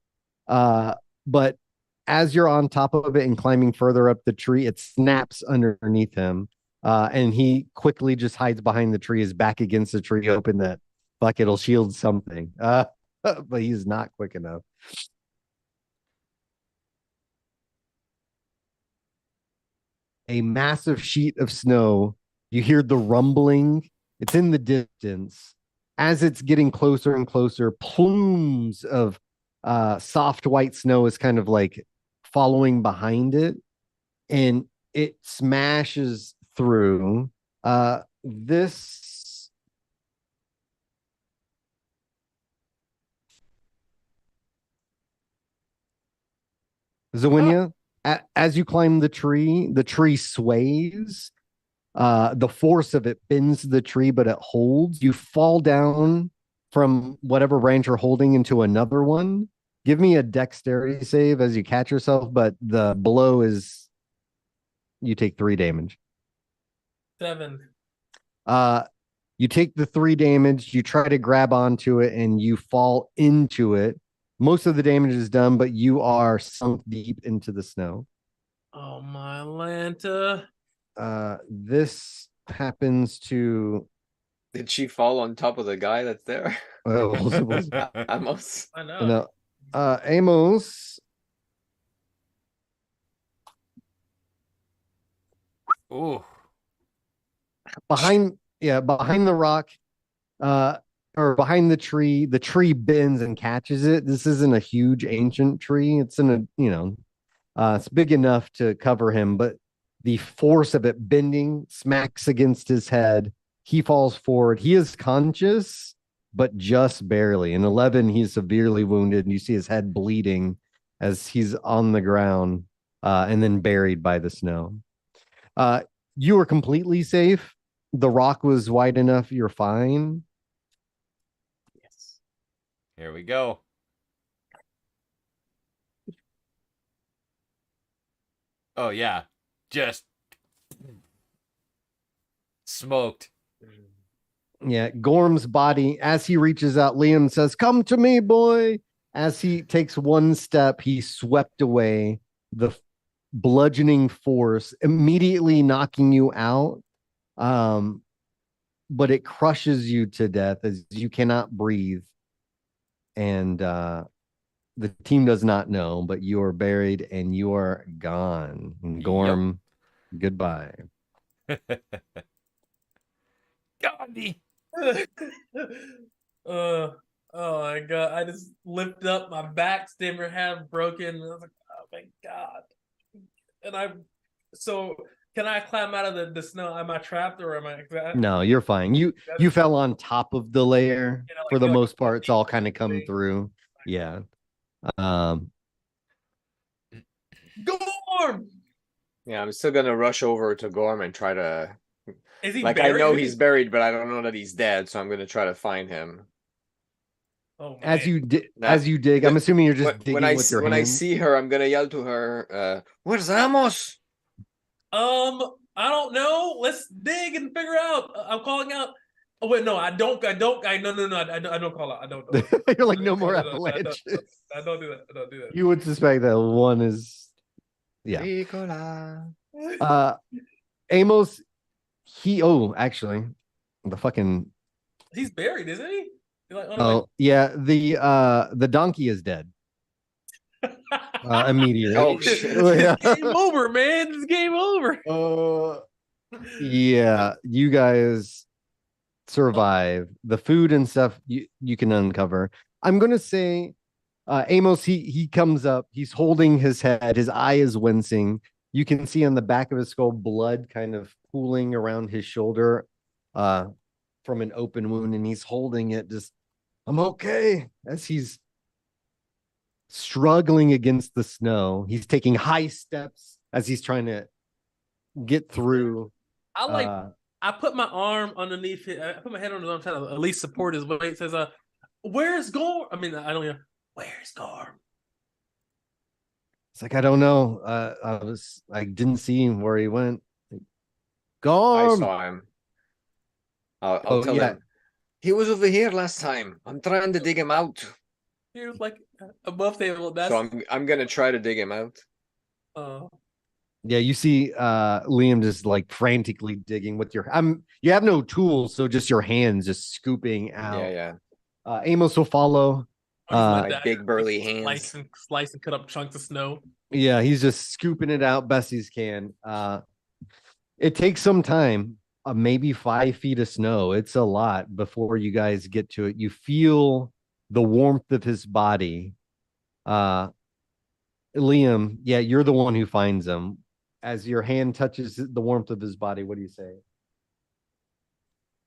But as you're on top of it and climbing further up the tree, it snaps underneath him. And he quickly just hides behind the tree, his back against the tree, hoping that fuck it'll shield something. But he's not quick enough. A massive sheet of snow. You hear the rumbling. It's in the distance. As it's getting closer and closer, plumes of soft white snow is kind of like following behind it, and it smashes through. This Zawinia, as you climb the tree sways. The force of it bends the tree, but it holds. You fall down from whatever branch you're holding into another one. Give me a dexterity save as you catch yourself, but the blow is you take 3 damage. 7. You take the 3 damage, you try to grab onto it, and you fall into it. Most of the damage is done, but you are sunk deep into the snow. Oh, my Lanta. This happens to Did she fall on top of the guy that's there? Amos. I know. no, Amos. Ooh. Behind the rock, or behind the tree bends and catches it. This isn't a huge ancient tree. It's in it's big enough to cover him, but the force of it bending smacks against his head. He falls forward. He is conscious, but just barely. In 11, he's severely wounded, and you see his head bleeding as he's on the ground, and then buried by the snow. You are completely safe. The rock was wide enough. You're fine. Yes. Here we go. Oh yeah, just smoked. Yeah, Gorm's body, as he reaches out, Liam says, "Come to me, boy." As he takes one step, he swept away the bludgeoning force, immediately knocking you out. But it crushes you to death as you cannot breathe. And the team does not know, but you are buried and you are gone. And Gorm, goodbye. Gandhi. Oh my god! I just lifted up my back, stammer half broken. And I was like, oh my god! And so can I climb out of the snow? Am I trapped or am I? No, you're fine. You fell on top of the layer for the most part. It's all kind of come through. Yeah. Gorm! Yeah, I'm still gonna rush over to Gorm and try to. Is he Like, buried? I know he's buried, but I don't know that he's dead, so I'm gonna try to find him. Oh, man. As you dig, I'm assuming you're just digging with your when I hands. see her, I'm gonna yell to her, "Where's Amos?" I don't know. Let's dig and figure out. I'm calling out Oh wait, no, I don't. No. I don't call out. I don't. You're like, no more I avalanches. don't do that. I don't do that. You would suspect that one is, yeah. Ricola. Amos, actually, the fucking, He's buried, isn't he? He's like, oh, yeah, the donkey is dead. Immediately. Oh, shit. It's game over, man. It's game over. Yeah, you guys survive. The food and stuff you can uncover. I'm gonna say Amos, he comes up, he's holding his head, his eye is wincing. You can see on the back of his skull blood kind of pooling around his shoulder from an open wound, and he's holding it just, I'm okay, as he's struggling against the snow. He's taking high steps as he's trying to get through. I put my arm underneath it. I put my head on his arm, trying to at least support his weight. It says, where's Gorm? I mean, I don't know. Where's Gorm? It's like, I don't know. I didn't see him where he went. I Gorm. saw him. I'll tell him. He was over here last time. I'm trying to dig him out. He was like above table. That's So I'm gonna try to dig him out. Yeah, you see Liam just like frantically digging with your you have no tools, so just your hands just scooping out. Yeah. Amos will follow. My big burly hands. Slice and cut up chunks of snow. Yeah, he's just scooping it out best he can. It takes some time, maybe 5 feet of snow. It's a lot before you guys get to it. You feel the warmth of his body. Liam, yeah, you're the one who finds him. As your hand touches the warmth of his body, what do you say?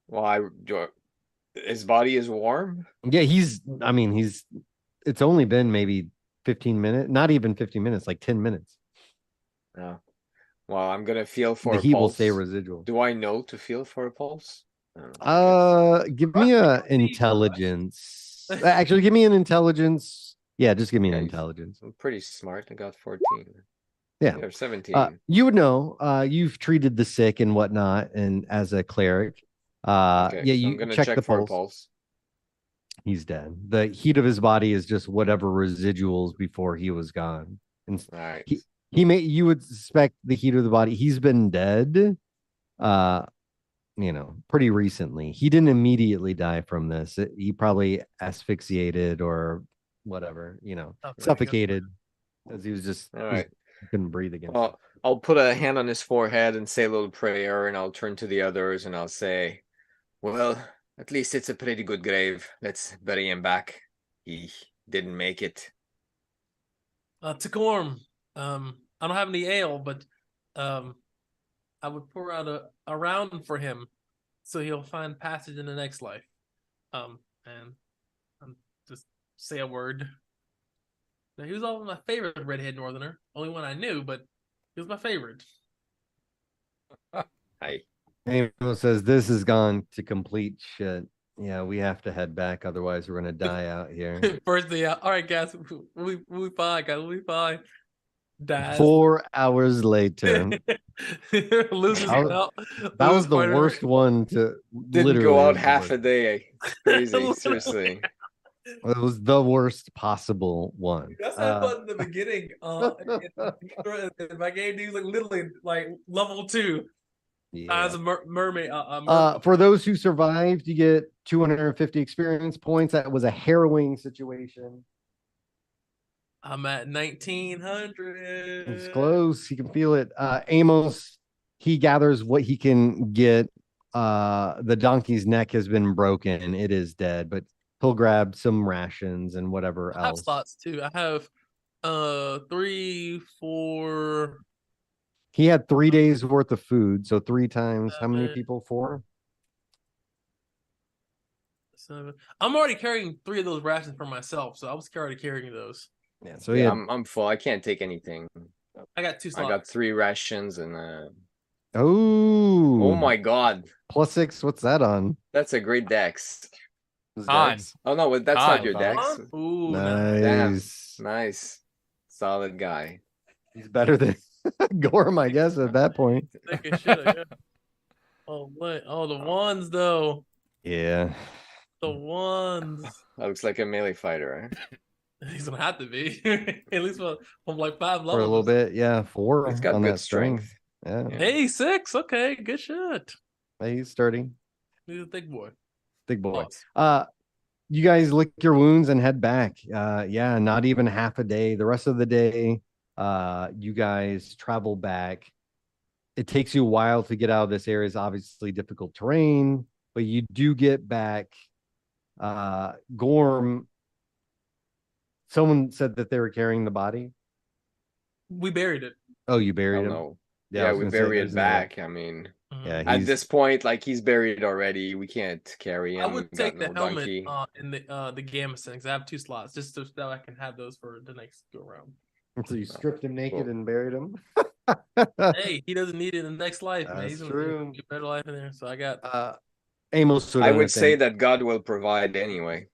Well, his body is warm. Yeah, it's only been maybe 15 minutes, not even 15 minutes, like 10 minutes. Yeah. Well, I'm gonna feel for The heat will stay residual. Do I know to feel for a pulse? Give me a intelligence. Actually, give me an intelligence. Yeah, just give me an intelligence. I'm pretty smart. I got 14. Yeah. Or 17. You would know. You've treated the sick and whatnot, and as a cleric. Okay, yeah, so you I'm gonna check the for a pulse. pulse. He's dead. The heat of his body is just whatever residuals before he was gone. And All right. you would suspect the heat of the body. He's been dead, pretty recently. He didn't immediately die from this. He probably asphyxiated or whatever, suffocated, as he was just All right. he couldn't breathe again. Well, I'll put a hand on his forehead and say a little prayer, and I'll turn to the others and I'll say, well, at least it's a pretty good grave. Let's bury him back. He didn't make it. To Gorm, I don't have any ale, but I would pour out a round for him, so he'll find passage in the next life. And just say a word. Now, he was always my favorite redhead northerner. Only one I knew, but he was my favorite. Hi. Amos says this has gone to complete shit. Yeah, we have to head back, otherwise we're gonna die out here. First day out. All right, guys, we fine, guys. We fine. Dies. 4 hours later. Loses that was the worst one to Didn't go out half a day. Crazy, seriously. It was the worst possible one. That's that fun in the beginning. In my game, he was like literally like level 2 as a mermaid. For those who survived, you get 250 experience points. That was a harrowing situation. I'm at 1900. It's close. He can feel it. Amos, he gathers what he can get. The donkey's neck has been broken. It is dead, but he'll grab some rations and whatever else. I have slots too. I have 3, 4. He had 3 days worth of food, so 3 times. How many people? 4? 7. I'm already carrying 3 of those rations for myself, so I was already carrying those. Yeah, so yeah, I'm full. I can't take anything. I got 2 slots. I got 3 rations and oh my god. +6. What's that on? That's a great dex. On. Oh no, that's not your dex. Ooh, Nice. Nice. Solid guy. He's better than Gorm, I guess, at that point. Take a shit, yeah. Oh, what? Oh, the ones though. Yeah. The ones. That looks like a melee fighter, He's gonna have to be at least from like 5 For a little levels. bit. Yeah. 4 He's got on good that string. strength. Yeah. Yeah. Hey, 6. Okay, good shit. He's sturdy. He's a big boy. Big boy. Pause. You guys lick your wounds and head back. Yeah, not even half a day. The rest of the day, you guys travel back. It takes you a while to get out of this area. It's obviously difficult terrain, but you do get back. Gorm, someone said that they were carrying the body. We buried it. Oh, you buried Hell him? no. I Yeah, was we gonna say, bury it there's no- back. I mean, Mhm. Yeah, at he's this point, like he's buried already. We can't carry him. I would We got take the no helmet donkey. and the gamma because I have 2 slots just so that I can have those for the next go round. so you stripped him naked Cool. and buried him. Hey, he doesn't need it in the next life, man. That's He's gonna true. get a better life in there. So I got Amos would I would say understand. that God will provide anyway.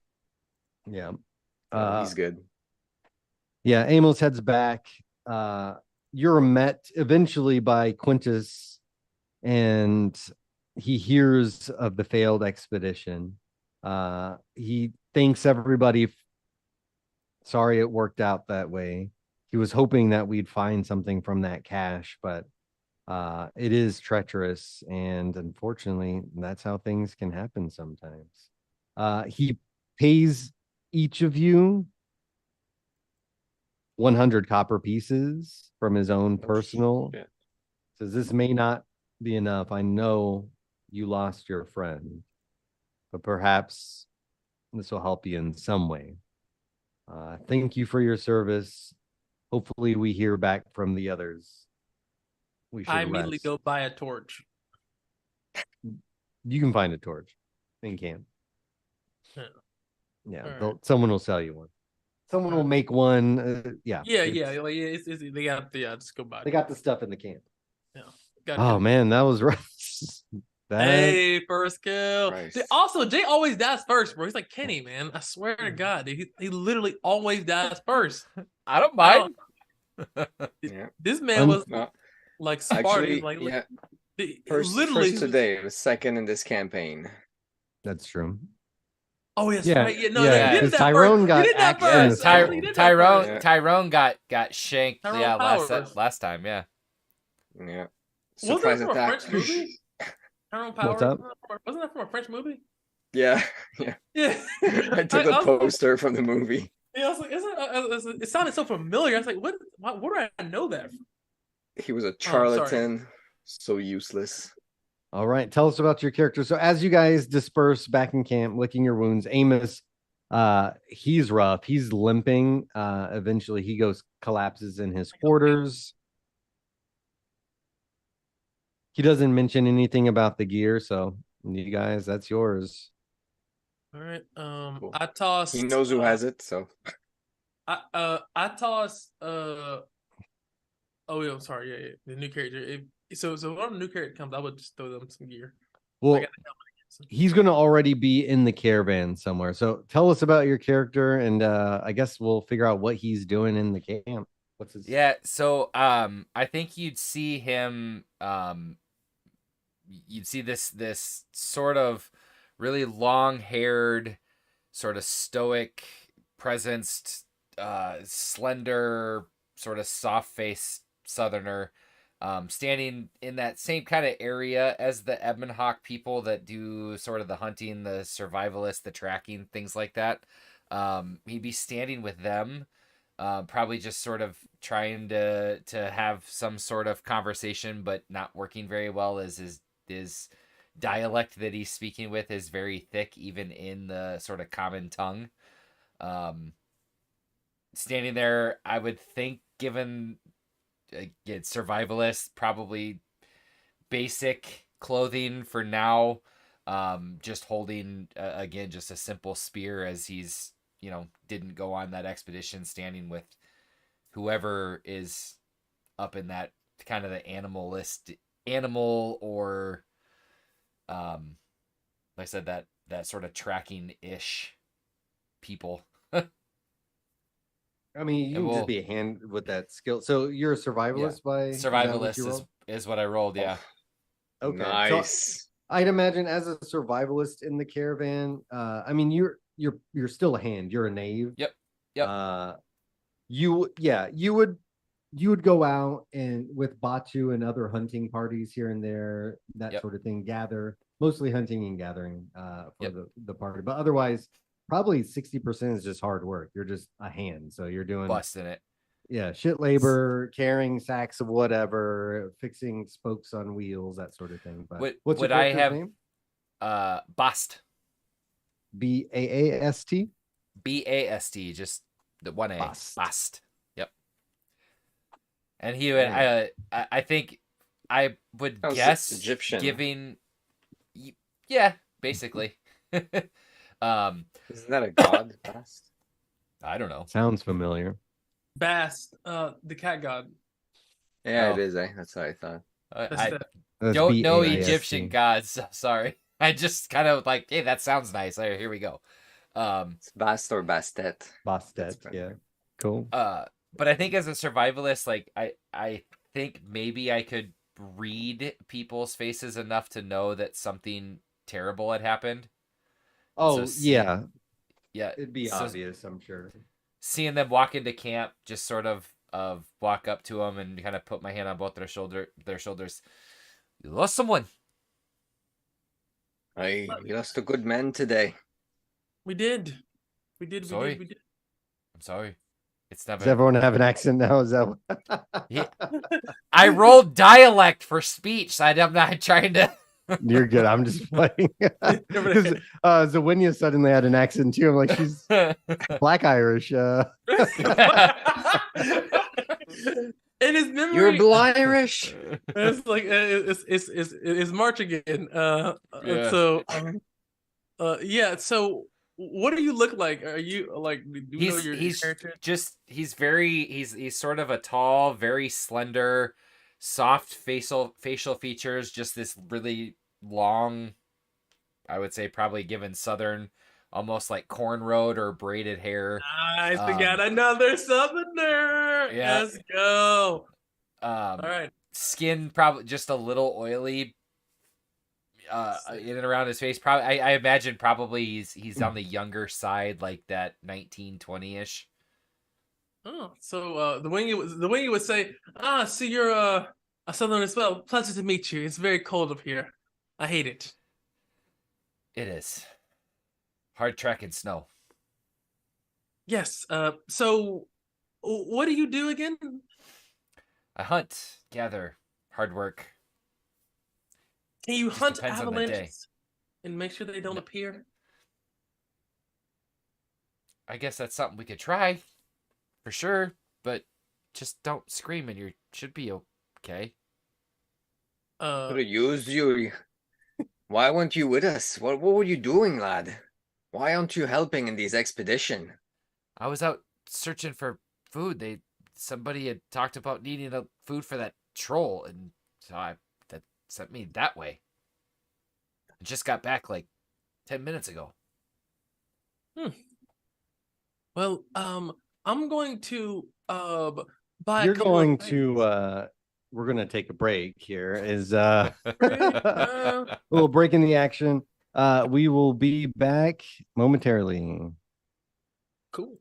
Yeah. So he's good. Yeah, Amos heads back. You're met eventually by Quintus, and he hears of the failed expedition. He thanks everybody. Sorry it worked out that way. He was hoping that we'd find something from that cache, but it is treacherous, and unfortunately, that's how things can happen sometimes. He pays each of you 100 copper pieces from his own personal. shit. Says this may not be enough. I know you lost your friend, but perhaps this will help you in some way. Thank you for your service. Hopefully we hear back from the others. We should I immediately rest. go buy a torch. You can find a torch in camp. Yeah. Yeah, All right. someone will sell you one. Someone will make one. Yeah. Yeah, it's- like they got just go buy. They got the stuff in the camp. Got Oh it. man, that was rough. That Hey, first kill. Christ. Dude, also, Jay always dies first, bro. He's like Kenny, man. I swear to God, dude, he literally always dies first. I don't mind. Yeah. This man was No, like Spartan. actually, Like yeah. literally First today, was second in this campaign. that's true. Oh yes, Yeah, right. Yeah, no, yeah, he did 'cause that Tyrone first. got He did that axed in first. the Actually, cycle. he did that first. Tyrone Yeah. Tyrone got shanked. Tyrone yeah, Powers. last time. Yeah. Yeah. Wasn't Surprise that from a attack. French movie? Tyrone Powers. What's up? Wasn't that from a French movie? Yeah, yeah. Yeah. I took the was- poster from the movie. Yeah, I was like, it sounded so familiar. I was like, what do I know that from? He was a sorry. charlatan, so useless. All right, tell us about your character. So as you guys disperse back in camp, licking your wounds, Amos, he's rough. He's limping. Eventually he collapses in his quarters. He doesn't mention anything about the gear, so you guys, that's yours. All right. Cool. I tossed. He knows who has it, so I tossed. Oh yeah, I'm sorry. Yeah, the new character. So when a new character comes, I would just throw them some gear. Well, I got the helmet again, so. he's going to already be in the caravan somewhere. So tell us about your character, and I guess we'll figure out what he's doing in the camp. What's his? Yeah, so I think you'd see him you'd see this sort of really long-haired, sort of stoic presenced, slender, sort of soft-faced southerner, standing in that same kind of area as the Edmund Hawk people that do sort of the hunting, the survivalist, the tracking, things like that. He'd be standing with them, probably just sort of trying to have some sort of conversation, but not working very well, as his dialect that he's speaking with is very thick, even in the sort of common tongue. Standing there, I would think, given again, survivalist, probably basic clothing for now, just holding again just a simple spear, as he's didn't go on that expedition standing with whoever is up in that kind of the animal or like I said, that sort of tracking ish people. I mean, you can just be a hand with that skill. So you're a survivalist by Survivalist is what I rolled. Yeah. Okay. nice. I'd imagine as a survivalist in the caravan, I mean you're still a hand, you're a knave. Yep. Yep. You would go out and with Batu and other hunting parties here and there, that Yep. sort of thing, gather, mostly hunting and gathering for Yep. the party. But otherwise, probably 60% is just hard work. You're just a hand. So you're doing Busting it. yeah, shit labor, carrying sacks of whatever, fixing spokes on wheels, that sort of thing. But what's your Would I character's have name? Bast. Bast? Bast, just the one A. Bast. Bast. Yep. And he would Alright. I think I would Sounds guess Egyptian. giving yeah, basically. Isn't that a god? Bast? I don't know. Sounds familiar. Bast, the cat god. Yeah, Oh. it is. That's what I thought. That's I the That's don't know B-A-I-S-T. Egyptian gods. So sorry. I just kind of like, hey, that sounds nice. Here we go. It's Bast or Bastet. Bastet, That's yeah. better. Cool. But I think as a survivalist, like I think maybe I could read people's faces enough to know that something terrible had happened. Oh, yeah. Yeah. It'd be so obvious, I'm sure. Seeing them walk into camp, just sort of walk up to them and kind of put my hand on both their shoulders. You lost someone. We lost a good man today. we did. We did. Sorry. We did. I'm sorry. It's Does never. everyone have an accent now? Is that Yeah. I rolled dialect for speech. I'm not trying to. You're good. I'm just playing. Because Zawinia suddenly had an accent too. I'm like, she's Black Irish. In his memory, You're Irish. it's like it's March again. Yeah. So yeah. So what do you look like? Are you like? Do you know your character? He's sort of a tall, very slender, soft facial features. Just this really long, I would say probably given Southern, almost like cornrowed or braided hair. I got another Southerner. Yeah. Let's go. All right. Skin probably just a little oily. In and around his face, probably I imagine probably he's on the younger side, like that 1920-ish. Oh, so the way you would say, see you're a Southerner as well. Pleasure to meet you. It's very cold up here. I hate it. It is hard tracking snow. Yes. So what do you do again? I hunt, gather, hard work. Can you Just hunt depends on the day. avalanches and make sure they don't appear? I guess that's something we could try, for sure. But just don't scream, and you should be okay. Could have used you. Why weren't you with us? What were you doing, lad? Why aren't you helping in these expedition? I was out searching for food. Somebody had talked about needing food for that troll, and so that sent me that way. I just got back like 10 minutes ago. Well, I'm going to buy. You're a couple going of to we're gonna take a break here. Is uh, a little break in the action. We will be back momentarily. Cool.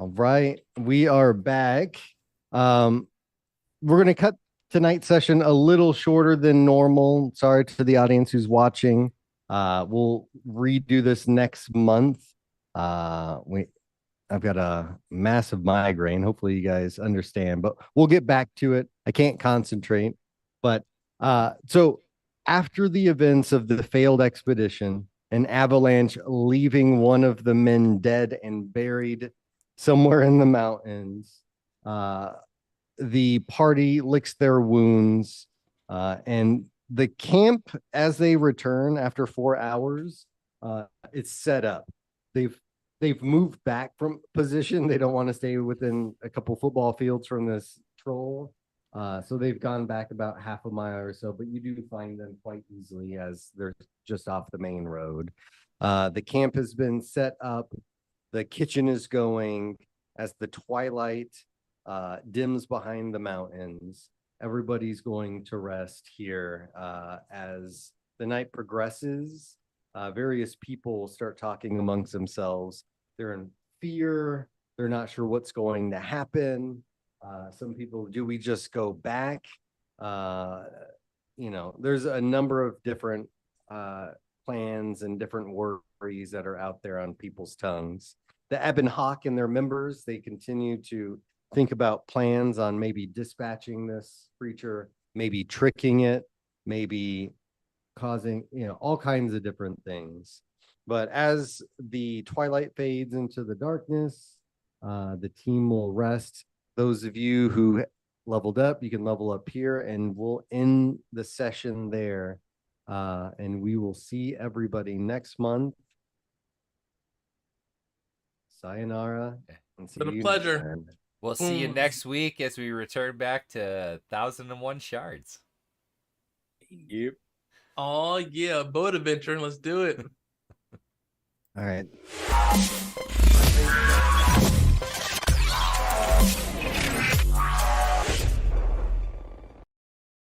All right, we are back. We're going to cut tonight's session a little shorter than normal. Sorry to the audience who's watching. We'll redo this next month. I've got a massive migraine. Hopefully you guys understand, but we'll get back to it. I can't concentrate. But so after the events of the failed expedition, an avalanche leaving one of the men dead and buried somewhere in the mountains, the party licks their wounds, and the camp, as they return after 4 hours, it's set up. They've moved back from position. They don't want to stay within a couple football fields from this troll. So they've gone back about half a mile or so, but you do find them quite easily as they're just off the main road. The camp has been set up. The kitchen is going as the twilight dims behind the mountains. Everybody's going to rest here as the night progresses. Various people start talking amongst themselves. They're in fear. They're not sure what's going to happen. Some people, do we just go back? There's a number of different plans and different worries that are out there on people's tongues. The Ebb and Hawk and their members, they continue to think about plans on maybe dispatching this creature, maybe tricking it, maybe causing, all kinds of different things. But as the twilight fades into the darkness, the team will rest. Those of you who leveled up, you can level up here, and we'll end the session there. And we will see everybody next month. Sayonara. And see Been a you pleasure. next time. We'll see you next week as we return back to 1001 Shards. Yep. Oh yeah, boat adventure. Let's do it. All right.